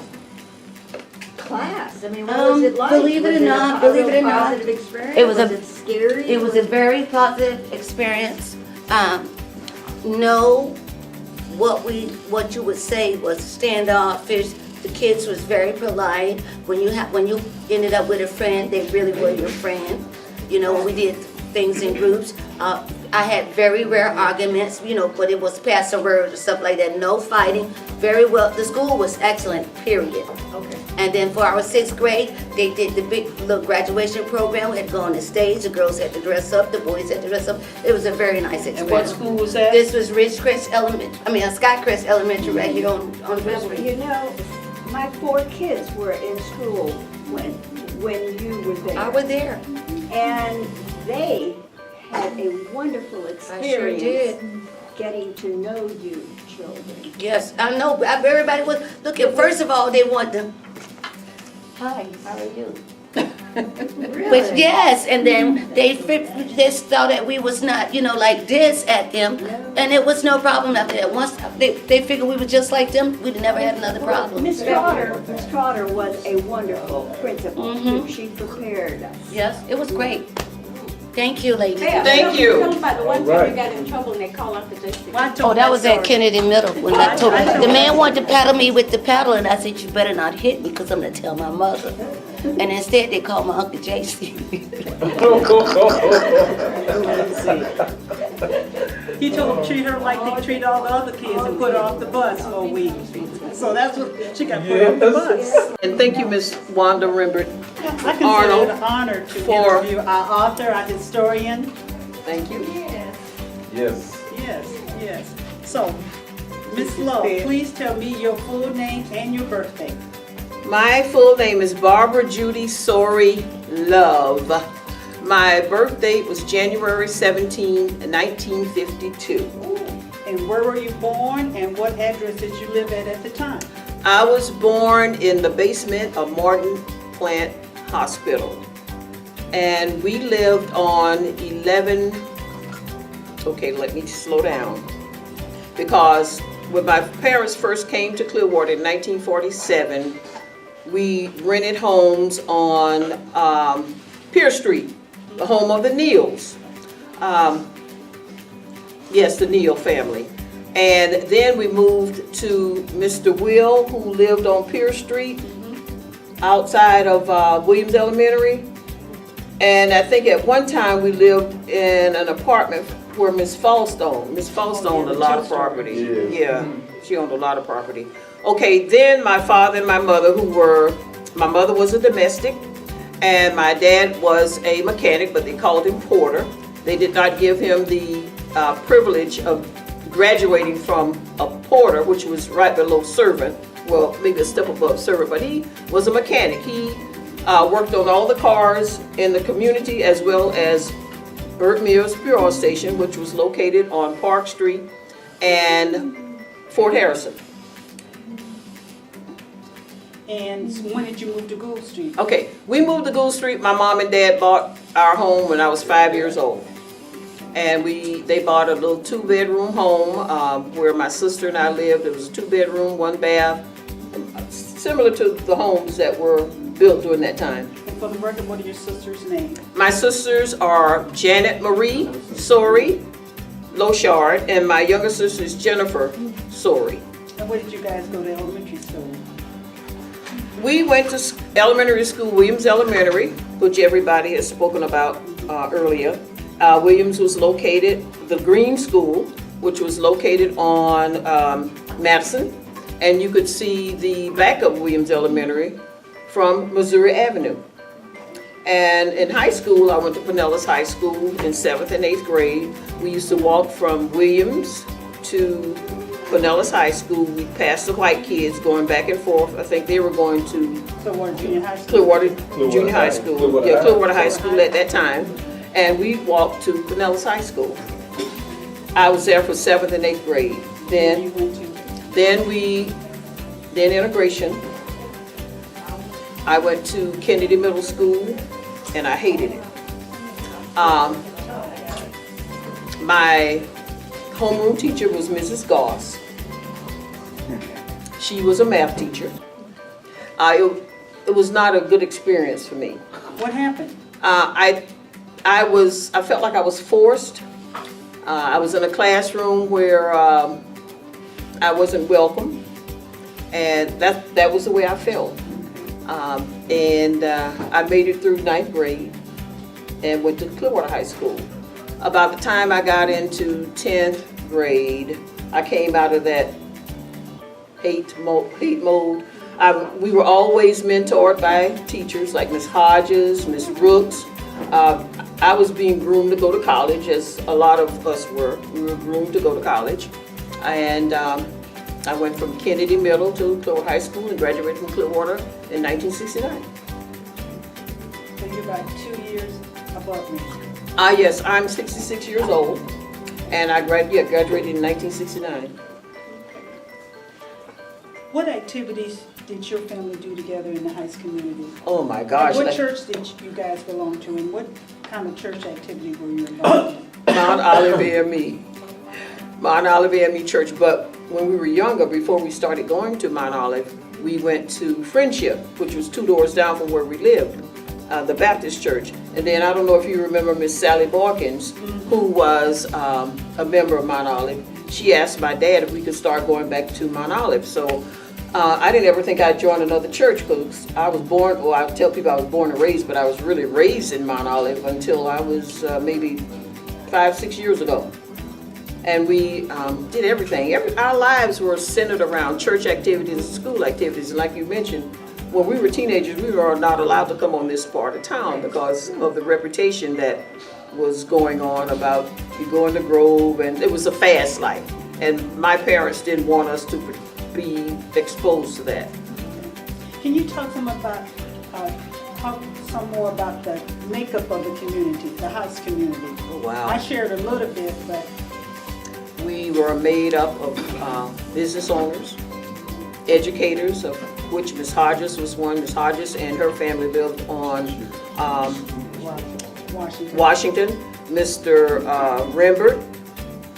S12: class. I mean, what was it like?
S13: Believe it or not,
S12: positive experience?
S13: it was
S12: it scary?
S13: It was a very positive experience. No, what you would say was standoffish. The kids was very polite. When you ended up with a friend, they really were your friend. You know, we did things in groups. I had very rare arguments, but it was pass the word or stuff like that. No fighting. Very well. The school was excellent, period.
S12: Okay.
S13: And then for our 6th grade, they did the big little graduation program. We had to go on the stage. The girls had to dress up. The boys had to dress up. It was a very nice experience.
S2: And what school was that?
S13: This was Skycrest Elementary right here on Rembert.
S12: You know, my 4 kids were in school when you were there.
S13: I was there.
S12: And they had a wonderful experience getting to know you children.
S13: Yes, I know. Everybody was looking. First of all, they want to, hi, how are you?
S12: Really?
S13: But yes, and then they thought that we was not, like this at them, and it was no problem after that. Once they figured we were just like them, we'd never had another problem.
S12: Miss Trotter was a wonderful principal. She prepared us.
S13: Yes, it was great. Thank you, ladies.
S2: Thank you.
S3: Tell them about the one time you got in trouble and they called out the district.
S13: Oh, that was at Kennedy Middle when I told the man wanted to paddle me with the paddle, and I said, "You better not hit me, because I'm gonna tell my mother." And instead, they called my Uncle JC.
S4: He told him treat her like they treat all the other kids and put her off the bus for a week. So that's what she got put off the bus.
S2: And thank you, Miss Wanda Rembert.
S4: I consider it an honor to interview our author, our historian.
S2: Thank you.
S4: Yes. So, Miss Love, please tell me your full name and your birthday.
S2: My full name is Barbara Judy Sorey-Love. My birth date was January 17, 1952.
S4: And where were you born and what address did you live at the time?
S2: I was born in the basement of Martin Plant Hospital. And we lived on 11, okay, let me slow down. Because when my parents first came to Clearwater in 1947, we rented homes on Pierce Street, the home of the Neals. Yes, the Neal family. And then we moved to Mr. Will, who lived on Pierce Street, outside of Williams Elementary. And I think at one time we lived in an apartment where Miss Fallstone owned a lot of property. Yeah, she owned a lot of property. Okay, then my father and my mother, my mother was a domestic, and my dad was a mechanic, but they called him Porter. They did not give him the privilege of graduating from a porter, which was right below servant, well, maybe a step above servant, but he was a mechanic. He worked on all the cars in the community, as well as Burt Mills Fuel Station, which was located on Park Street and Fort Harrison.
S4: And when did you move to Gould Street?
S2: Okay, we moved to Gould Street. My mom and dad bought our home when I was 5 years old. And they bought a little 2-bedroom home where my sister and I lived. It was a 2-bedroom, 1 bath, similar to the homes that were built during that time.
S4: And for the record, what are your sisters' names?
S2: My sisters are Janet Marie Sorey Lochard, and my younger sister is Jennifer Sorey.
S4: And where did you guys go to elementary school?
S2: We went to elementary school, Williams Elementary, which everybody has spoken about earlier. Williams was located, the Green School, which was located on Madison, and you could see the back of Williams Elementary from Missouri Avenue. And in high school, I went to Pinellas High School in 7th and 8th grade. We used to walk from Williams to Pinellas High School. We passed the white kids going back and forth. I think they were going to
S4: Clearwater Junior High School.
S2: Clearwater Junior High School. Clearwater High School at that time. And we walked to Pinellas High School. I was there for 7th and 8th grade. Then integration. I went to Kennedy Middle School, and I hated it. My homeroom teacher was Mrs. Goss. She was a math teacher. It was not a good experience for me.
S4: What happened?
S2: I felt like I was forced. I was in a classroom where I wasn't welcome, and that was the way I felt. I made it through 9th grade and went to Clearwater High School. About the time I got into 10th grade, I came out of that hate mode. We were always mentored by teachers like Miss Hodges, Miss Brooks. I was being groomed to go to college, as a lot of us were. We were groomed to go to college. And I went from Kennedy Middle to Clearwater High School and graduated from Clearwater in 1969.
S4: So you're about 2 years above me.
S2: Yes, I'm 66 years old, and I graduated in 1969.
S4: What activities did your family do together in the Heights community?
S2: Oh my gosh.
S4: And what church did you guys belong to, and what kind of church activity were you involved in?
S2: Mount Olive AME Church. But when we were younger, before we started going to Mount Olive, we went to Friendship, which was 2 doors down from where we lived, the Baptist church. And then I don't know if you remember Miss Sally Borkins, who was a member of Mount Olive. She asked my dad if we could start going back to Mount Olive. So I didn't ever think I'd join another church, because I was born, well, I tell people I was born and raised, but I was really raised in Mount Olive until I was maybe 5-6 years ago. And we did everything. Our lives were centered around church activities and school activities. And like you mentioned, when we were teenagers, we were not allowed to come on this part of town because of the reputation that was going on about you going to Grove, and it was a fast life. And my parents didn't want us to be exposed to that.
S4: Can you talk some more about the makeup of the community, the Heights community?
S2: Oh, wow.
S4: I shared a little bit, but
S2: we were made up of business owners, educators, of which Miss Hodges was one. Miss Hodges and her family lived on Washington. Mr. Rembert,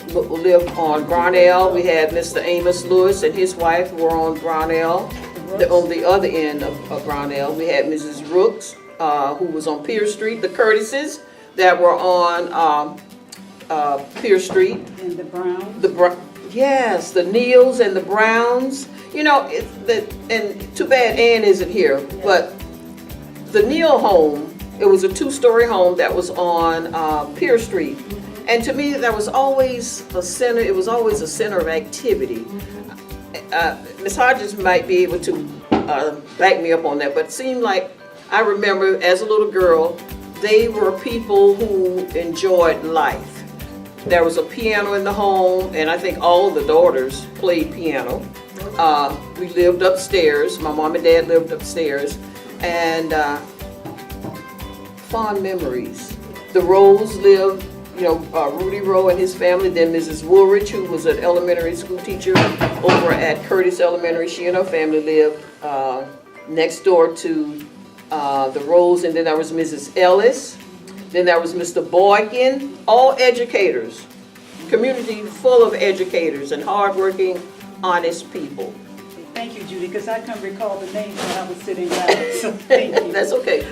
S2: lived on Brownell. We had Mr. Amos Lewis and his wife were on Brownell. On the other end of Brownell, we had Mrs. Rooks, who was on Pierce Street. The Curtises that were on Pierce Street.
S10: And the Browns.
S2: Yes, the Neals and the Browns. You know, and too bad Ann isn't here, but the Neal home, it was a 2-story home that was on Pierce Street. And to me, that was always a center, it was always a center of activity. Ms. Hodges might be able to back me up on that, but it seemed like, I remember as a little girl, they were people who enjoyed life. There was a piano in the home, and I think all the daughters played piano. We lived upstairs, my mom and dad lived upstairs, and fond memories. The Rows lived, Rudy Rowe and his family, then Mrs. Woolridge, who was an elementary school teacher over at Curtis Elementary. She and her family lived next door to the Rows, and then there was Mrs. Ellis, then there was Mr. Boykin, all educators, community full of educators and hardworking, honest people.
S10: Thank you, Judy, because I couldn't recall the names when I was sitting down, so thank you.
S2: That's okay.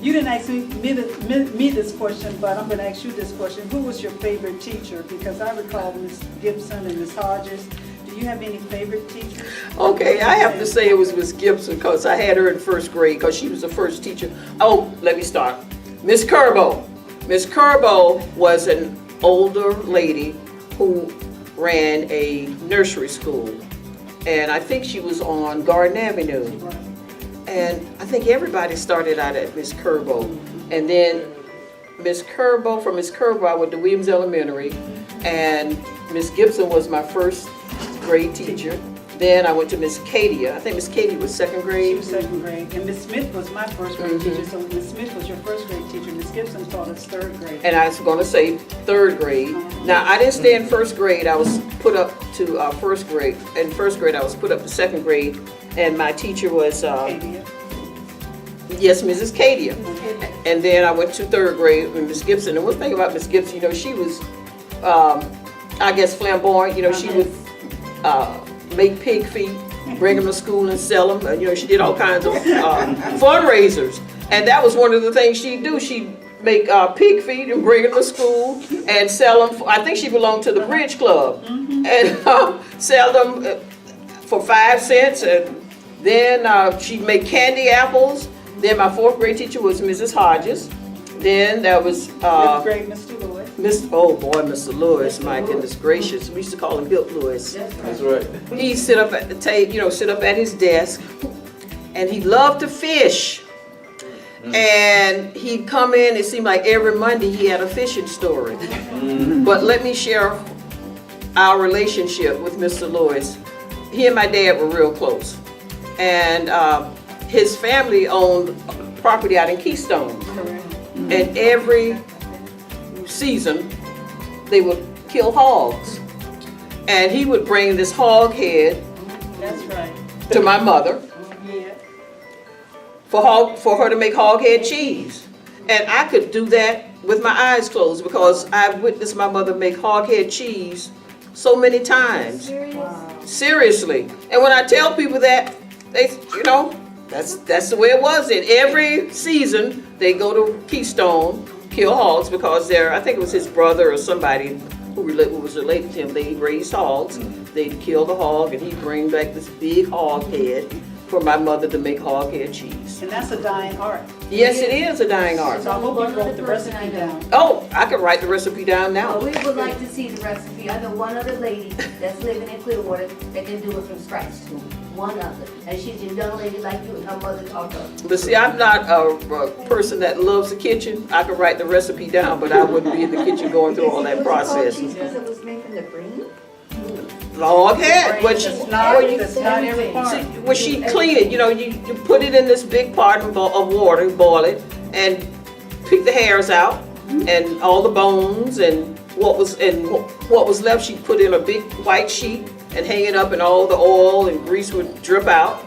S10: You didn't ask me this question, but I'm going to ask you this question. Who was your favorite teacher? Because I recall Ms. Gibson and Ms. Hodges. Do you have any favorite teachers?
S2: Okay, I have to say it was Miss Gibson because I had her in first grade because she was the first teacher. Oh, let me start. Miss Curbo. Miss Curbo was an older lady who ran a nursery school. And I think she was on Garden Avenue. And I think everybody started out at Miss Curbo. And then from Miss Curbo, I went to Williams Elementary. And Miss Gibson was my first grade teacher. Then I went to Miss Katie. I think Miss Katie was second grade.
S10: She was second grade. And Miss Smith was my first grade teacher. So Miss Smith was your first grade teacher. Miss Gibson taught us third grade.
S2: And I was going to say third grade. Now, I didn't stay in first grade. I was put up to first grade. In first grade, I was put up to second grade. And my teacher was, yes, Mrs. Kadia. And then I went to third grade with Miss Gibson. And one thing about Miss Gibson, she was, I guess, flamboyant. She would make pig feet, bring them to school and sell them. She did all kinds of fundraisers. And that was one of the things she'd do. She'd make pig feet and bring them to school and sell them. I think she belonged to the Bridge Club. And sell them for 5 cents. And then she'd make candy apples. Then my fourth grade teacher was Mrs. Hodges. Then there was
S10: fifth grade, Mr. Lewis.
S2: Mr. Lewis, my goodness gracious. We used to call him Bill Lewis.
S16: That's right.
S2: He'd sit up at the table, sit up at his desk, and he loved to fish. And he'd come in, it seemed like every Monday he had a fishing story. But let me share our relationship with Mr. Lewis. He and my dad were real close. And his family owned property out in Keystone. And every season, they would kill hogs. And he would bring this hog head to my mother for her to make hog head cheese. And I could do that with my eyes closed because I've witnessed my mother make hog head cheese so many times. Seriously. And when I tell people that, they, that's the way it was. And every season, they go to Keystone, kill hogs because I think it was his brother or somebody who was related to him. They raised hogs. They'd kill the hog and he'd bring back this big hog head for my mother to make hog head cheese.
S10: And that's a dying art.
S2: Yes, it is a dying art.
S10: So I hope you wrote the recipe down.
S2: Oh, I could write the recipe down now.
S13: Well, we would like to see the recipe. I know one other lady that's living in Clearwater that can do it from scratch too. One other. And she's a young lady like you and her mother taught her.
S2: But see, I'm not a person that loves the kitchen. I could write the recipe down, but I wouldn't be in the kitchen going through all that process.
S12: Because it was made from the green?
S2: Log head. When she clean it, you put it in this big pot of water, boil it, and pick the hairs out, and all the bones, and what was left, she put in a big white sheet and hang it up, and all the oil and grease would drip out.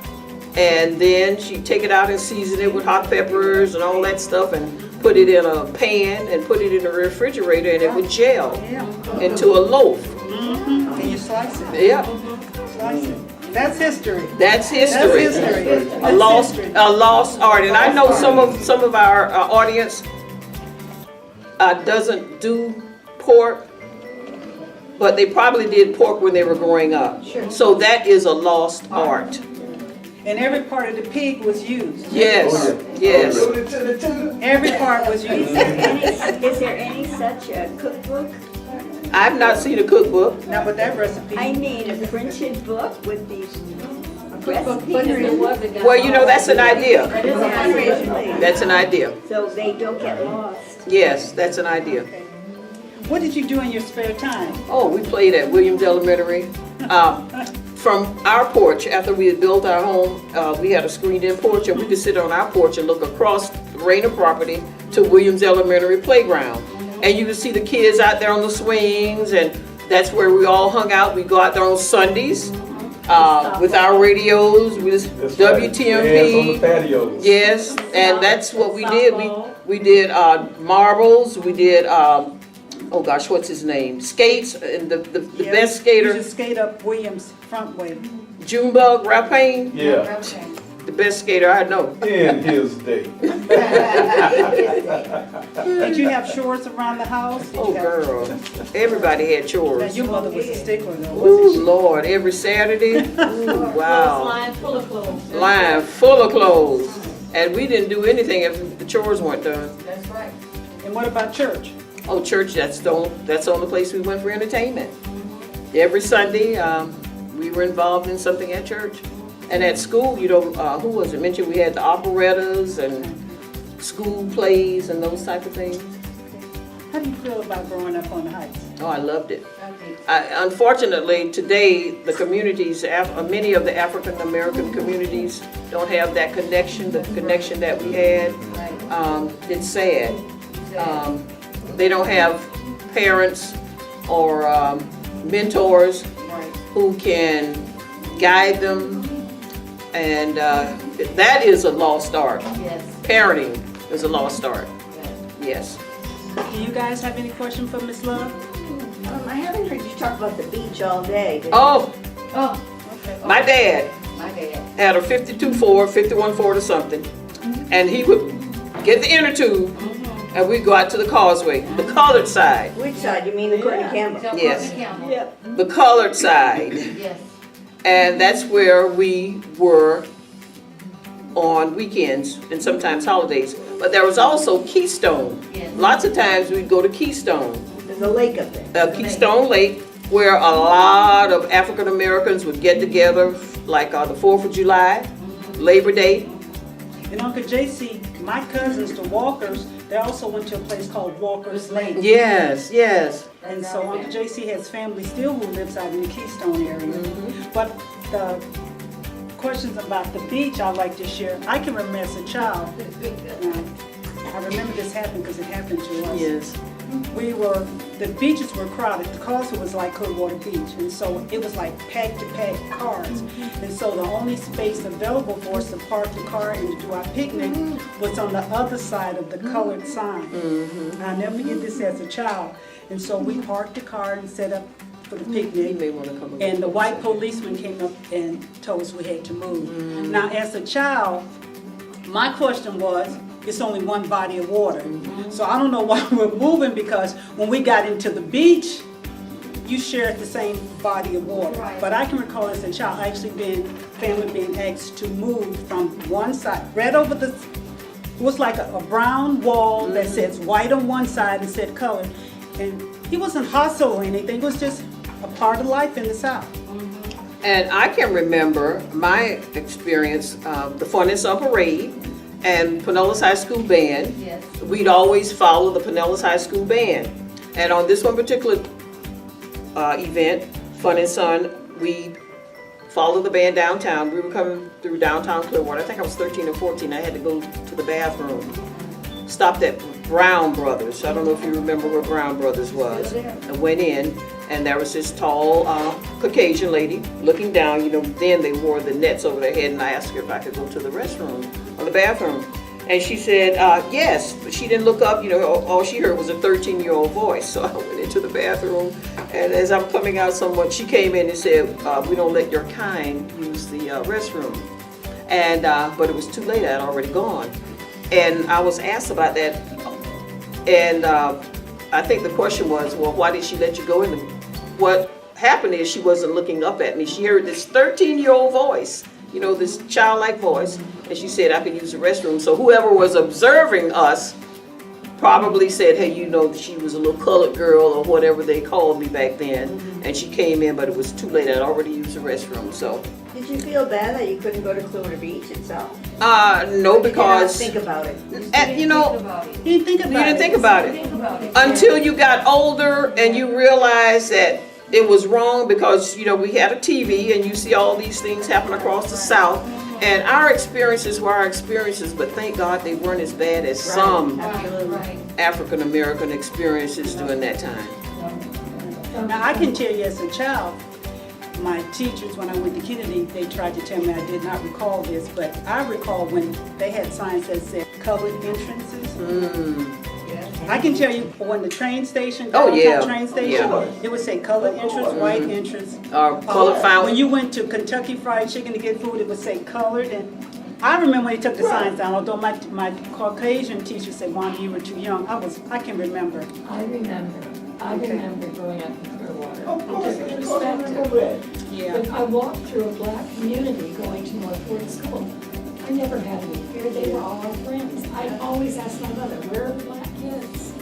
S2: And then she'd take it out and season it with hot peppers and all that stuff, and put it in a pan and put it in the refrigerator and it would gel
S10: Yeah.
S2: into a loaf.
S10: And you slice it.
S2: Yeah,
S10: Slice it. That's history.
S2: that's history.
S10: That's history.
S2: A lost art. And I know some of our audience doesn't do pork, but they probably did pork when they were growing up. So that is a lost art.
S10: And every part of the pig was used.
S2: Yes, yes.
S10: Every part was used.
S12: Is there any such a cookbook?
S2: I've not seen a cookbook.
S10: Now, but that recipe.
S12: I mean, a printed book with these recipes.
S2: Well, you know, that's an idea.
S12: Seriously.
S2: That's an idea.
S12: So they don't get lost.
S2: Yes, that's an idea.
S10: What did you do in your spare time?
S2: Oh, we played at Williams Elementary. From our porch, after we had built our home, we had a screened-in porch, and we could sit on our porch and look across the Rayner property to Williams Elementary playground. And you would see the kids out there on the swings, and that's where we all hung out. We go out there on Sundays with our radios, with WTMP.
S16: Yes, on the patios.
S2: Yes, and that's what we did. We did marbles. We did oh gosh, what's his name? Skates, and the best skater.
S10: You should skate up Williams front way.
S2: Junebug Rapane.
S16: Yeah,
S2: The best skater I know.
S16: in his day.
S10: Did you have chores around the house? Did
S2: Oh
S10: you have-
S2: girl, everybody had
S10: Now,
S2: chores.
S10: your mother was a stickler though,
S2: Ooh,
S10: wasn't she?
S2: Lord, every Saturday. Ooh, wow.
S15: Line full of clothes.
S2: Line full of clothes. And we didn't do anything if the chores weren't done.
S15: That's right.
S10: And what about church?
S2: Oh, church, that's the only place we went for entertainment. Every Sunday, we were involved in something at church. And at school, you know, who was it mentioned? We had the operettas and school plays and those type of things.
S10: How do you feel about growing up on the Heights?
S2: Oh, I loved it. Unfortunately, today, the communities, many of the African American communities don't have that connection, the connection that we had. It's sad. They don't have parents or mentors who can guide them, and that is a lost art.
S15: Yes.
S2: Parenting is a lost art. Yes.
S10: Do you guys have any question for Ms. Love?
S12: I haven't heard you talk about the beach all day.
S2: Oh,
S10: Okay.
S2: my dad
S15: My dad.
S2: had a 52 Ford, 51 Ford or something, and he would get the inner tube, and we'd go out to the causeway, the colored side.
S12: Which side? You mean the Courtney Campbell?
S2: Yes.
S12: Yeah.
S2: The colored side.
S15: Yes.
S2: And that's where we were on weekends and sometimes holidays. But there was also Keystone.
S15: Yes.
S2: Lots of times we'd go to Keystone,
S12: There's a lake up there.
S2: Keystone Lake, where a lot of African Americans would get together, like the 4th of July, Labor Day.
S10: And Uncle JC, my cousins, the Walkers, they also went to a place called Walker's Lake.
S2: Yes, yes.
S10: And so Uncle JC has family still who lives out in the Keystone area. But the questions about the beach I'd like to share, I can remember as a child, I remember this happened because it happened to us.
S2: Yes.
S10: The beaches were crowded. The Causeway was like Clearwater Beach, and so it was like packed cars. And so the only space available for us to park the car and to do our picnic was on the other side of the colored sign. I'll never forget this as a child. And so we parked the car and set up for the
S2: You
S10: picnic.
S2: may want to come.
S10: And the white policeman came up and told us we had to move. Now, as a child, my question was, it's only one body of water. So I don't know why we're moving, because when we got into the beach, you shared the same body of water. But I can recall as a child actually family being asked to move from one side, right over it was like a brown wall that says white on one side and said colored. And he wasn't hostile or anything, it was just a part of life in the South.
S2: And I can remember my experience, the Fun and Sun Parade and Pinellas High School Band.
S15: Yes.
S2: We'd always follow the Pinellas High School Band. And on this one particular event, Fun and Sun, we followed the band downtown. We were coming through downtown Clearwater. I think I was 13 or 14. I had to go to the bathroom. Stopped at Brown Brothers. I don't know if you remember where Brown Brothers was. I went in, and there was this tall Caucasian lady looking down. You know, then they wore the nets over their head, and I asked her if I could go to the restroom or the bathroom. And she said, yes, but she didn't look up, all she heard was a 13-year-old voice. So I went into the bathroom, and as I'm coming out, she came in and said, we don't let your kind use the restroom. And, but it was too late, I had already gone. And I was asked about that, and I think the question was, well, why did she let you go in? What happened is she wasn't looking up at me. She heard this 13-year-old voice, this childlike voice, and she said I could use the restroom. So whoever was observing us probably said, hey, she was a little colored girl or whatever they called me back then, and she came in, but it was too late. I'd already used the restroom, so.
S7: Did you feel bad that you couldn't go to Clearwater Beach itself?
S2: No, because.
S7: Think about it.
S2: You didn't think about it.
S7: Until
S2: Until you got older and you realized that it was wrong, because, we had a TV and you see all these things happen across the South. And our experiences were our experiences, but thank God they weren't as bad as some African American experiences during that time.
S10: Now, I can tell you as a child, my teachers, when I went to Kennedy, they tried to tell me I did not recall this, but I recall when they had signs that said colored entrances. I can tell you when the train station, train station, it would say colored entrance, white entrance.
S2: Colored fountain.
S10: When you went to Kentucky Fried Chicken to get food, it would say colored. And I remember when they took the signs down, although my Caucasian teacher said, Wanda, you were too young. I can remember.
S15: I remember growing up in Clearwater.
S6: Of course,
S15: Different perspective.
S10: Yeah.
S15: But I walked through a black community going to Northwood School. I never had any fear. They were all our friends. I always asked my mother, where are the black kids?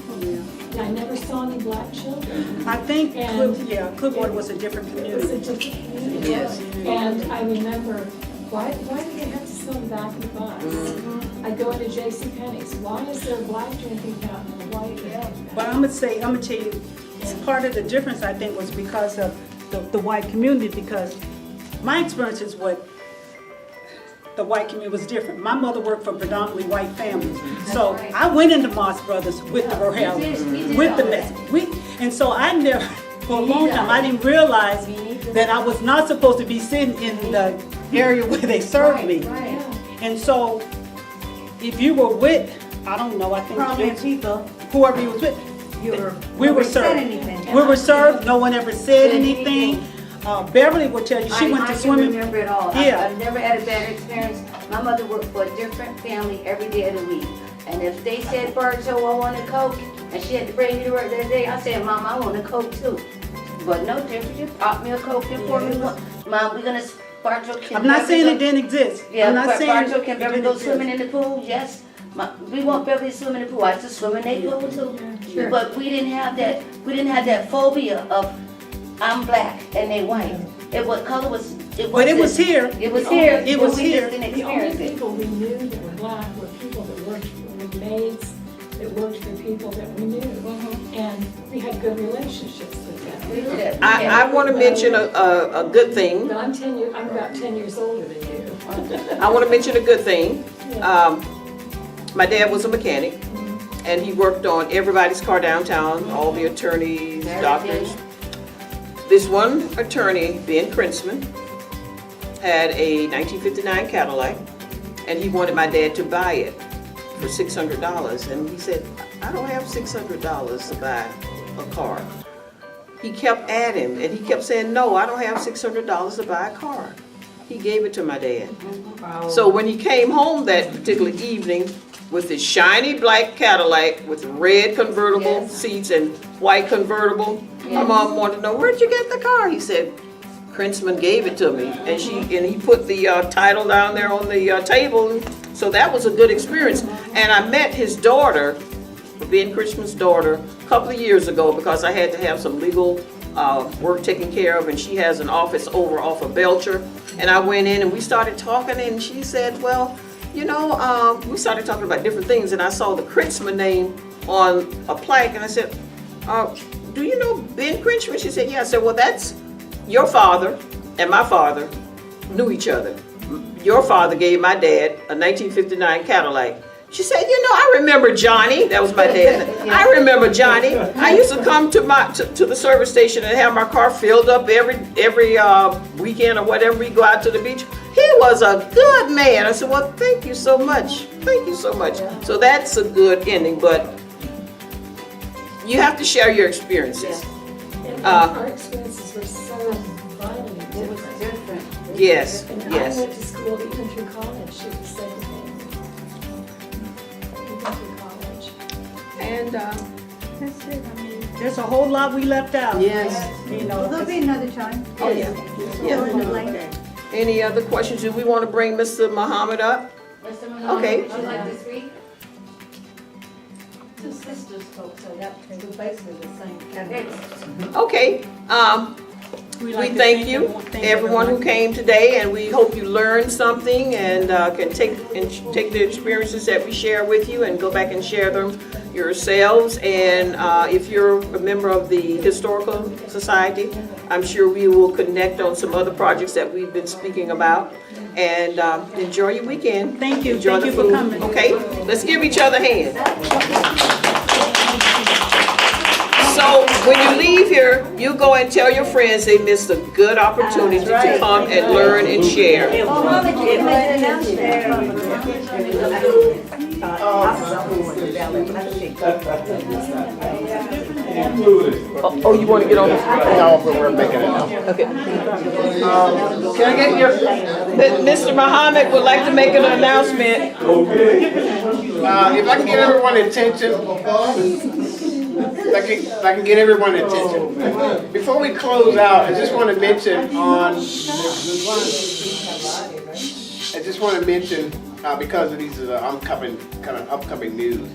S15: And I never saw any black children.
S10: I think, Clearwater was a different
S15: It was
S10: community.
S15: a different community.
S10: Yes.
S15: And I remember, why do they have to sit on the back of the bus? I go into JCPenney's. Why is there a black drinking fountain and a white drinking fountain?
S10: But I'm gonna tell you, part of the difference I think was because of the white community, because my experiences with the white community was different. My mother worked for predominantly white families. So I went into Moss Brothers with the Royales, with the Mets. And so I never, for a long time, I didn't realize that I was not supposed to be sitting in the area where they served me. And so if you were with, I don't know, I think
S7: prominent people,
S10: whoever you was with, we were served.
S7: anything.
S10: We were served, no one ever said anything. Beverly will tell you, she went to swimming.
S7: I can remember it all.
S10: Yeah.
S7: I've never had a bad experience. My mother worked for a different family every day of the week. And if they said, Bartow, I want a Coke, and she had to bring me to work that day, I said, Mom, I want a Coke too. But no difference, you pop me a Coke and pour me one. Mom, we're gonna, Bartow can.
S10: I'm not saying it didn't exist.
S7: Yeah,
S10: I'm not
S7: but
S10: saying
S7: Bartow, can
S10: it
S7: Beverly
S10: didn't
S7: go swimming
S10: exist.
S7: in the pool? Yes. We want Beverly to swim in the pool. I used to swim in their pool too.
S15: Sure.
S7: But we didn't have that phobia of I'm black and they white. What color was it?
S10: But it was here.
S7: It was here.
S10: It was
S7: but we
S10: here.
S7: just didn't
S15: The only
S7: experience it.
S15: people we knew that were black were people that worked with maids, that worked for people that we knew. And we had good relationships with them.
S2: I want to mention a good thing.
S15: But I'm about 10 years older than you.
S2: I want to mention a good thing. My dad was a mechanic, and he worked on everybody's car downtown, all the attorneys, doctors. This one attorney, Ben Princeman, had a 1959 Cadillac, and he wanted my dad to buy it for $600. And he said, I don't have $600 to buy a car. He kept at him, and he kept saying, no, I don't have $600 to buy a car. He gave it to my dad. So when he came home that particular evening with his shiny black Cadillac with red convertible seats and white convertible, my mom wanted to know, where'd you get the car? He said, Princeman gave it to me. And he put the title down there on the table. So that was a good experience. And I met his daughter, Ben Princeman's daughter, a couple of years ago because I had to have some legal work taken care of, and she has an office over off of Belcher. And I went in and we started talking, and she said, well, we started talking about different things, and I saw the Princeman name on a plaque, and I said, do you know Ben Princeman? She said, yeah. I said, well, that's your father and my father knew each other. Your father gave my dad a 1959 Cadillac. She said, I remember Johnny. That was my dad. I remember Johnny. I used to come to the service station and have my car filled up every weekend or whatever. We go out to the beach. he was a good man. I said, well, thank you so much. Thank you so much. So that's a good ending, but you have to share your experiences.
S15: And our experiences were so vitally different.
S2: Yes,
S15: And
S2: yes.
S15: I went to school even through college, it was the same thing. Even through college.
S2: And
S4: That's it, I mean, there's a whole lot we left out.
S2: yes.
S4: You know,
S7: Well, there'll be another time.
S2: Oh, yeah.
S7: Yeah.
S2: Any other questions? Do we want to bring Mr. Muhammad up? Okay.
S3: Would you like to speak? Two sisters spoke, so that was basically the same.
S2: Okay. We thank you, everyone who came today, and we hope you learned something and can take the experiences that we share with you and go back and share them yourselves. And if you're a member of the Historical Society, I'm sure we will connect on some other projects that we've been speaking about. And enjoy your weekend.
S4: Thank you.
S2: Enjoy
S4: Thank
S2: the
S4: you for
S2: food.
S4: coming.
S2: Okay, let's give each other a hand. So when you leave here, you go and tell your friends they missed a good opportunity to come and learn and share.
S7: Well, Mama, you can make an announcement.
S2: Oh, you want to get on this?
S1: No, but we're making it now.
S2: Okay.
S1: Can I get your,
S2: Mr. Muhammad would like to make an announcement.
S1: if I can get everyone's attention, if I can get everyone's attention. Before we close out, I just want to mention because of these upcoming news,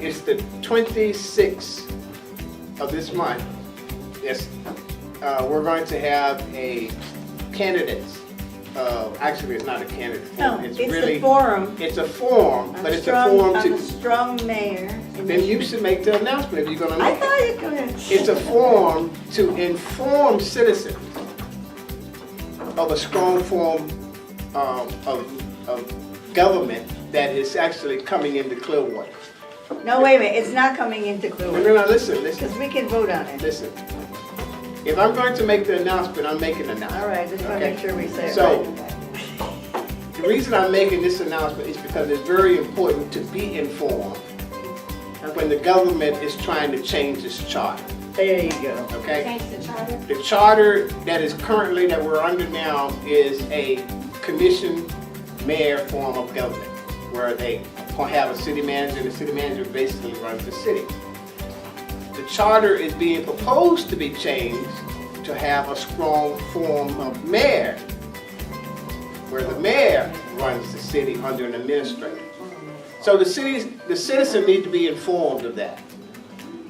S1: it's the 26th of this month. Yes, we're going to have a candidates. Actually, it's not a candidate forum.
S7: No, it's
S1: really
S7: a forum.
S1: It's a forum, but it's a forum
S7: I'm
S1: to.
S7: a strong mayor.
S1: Then you should make the announcement if you're going to
S7: I
S1: make it.
S7: thought you could.
S1: It's a forum to inform citizens of a strong form of government that is actually coming into Clearwater.
S7: No, wait a minute, it's not coming into
S1: No,
S7: Clearwater.
S1: listen.
S7: Because we can vote on it.
S1: Listen. If I'm going to make the announcement, I'm making an announcement.
S7: All right, just want to make sure we say it
S1: So,
S7: right.
S1: the reason I'm making this announcement is because it's very important to be informed when the government is trying to change its charter.
S7: There you go.
S1: Okay?
S3: Change the charter.
S1: The charter that we're under now is a commission mayor form of government, where they have a city manager, and the city manager basically runs the city. The charter is being proposed to be changed to have a strong form of mayor, where the mayor runs the city under an administrator. So the citizens need to be informed of that.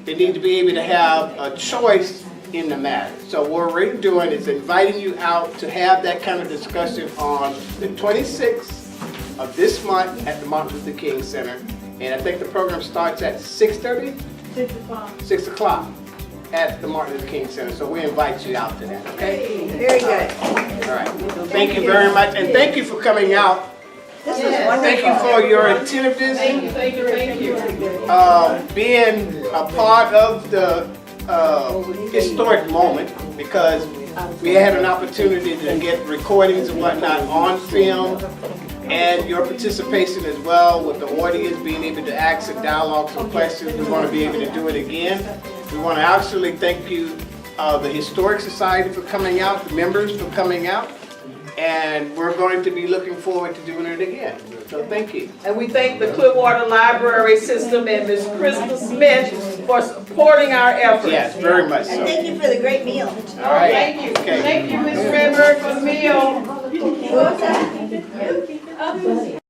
S1: They need to be able to have a choice in the matter. So what we're doing is inviting you out to have that kind of discussion on the 26th of this month at the Martin Luther King Center. And I think the program starts at 6:30?
S7: 6 o'clock.
S1: 6 o'clock at the Martin Luther King Center. So we invite you out to that, okay?
S7: Very good.
S1: All right. Thank you very much. And thank you for coming out.
S7: This was wonderful.
S1: Thank you for your attentiveness.
S2: Thank you.
S1: Being a part of the historic moment, because we had an opportunity to get recordings and whatnot on film, and your participation as well with the audience being able to ask and dialogue some questions. We want to be able to do it again. We want to actually thank you, the Historic Society, for coming out, the members for coming out, and we're going to be looking forward to doing it again. So thank you.
S2: And we thank the Clearwater Library System and Ms. Krista Smith for supporting our efforts.
S1: Yes, very much so.
S7: And thank you for the great meal.
S1: All right.
S2: Thank you.
S1: Okay.
S2: Thank you, Ms. Rembert, for the meal.
S7: What was that?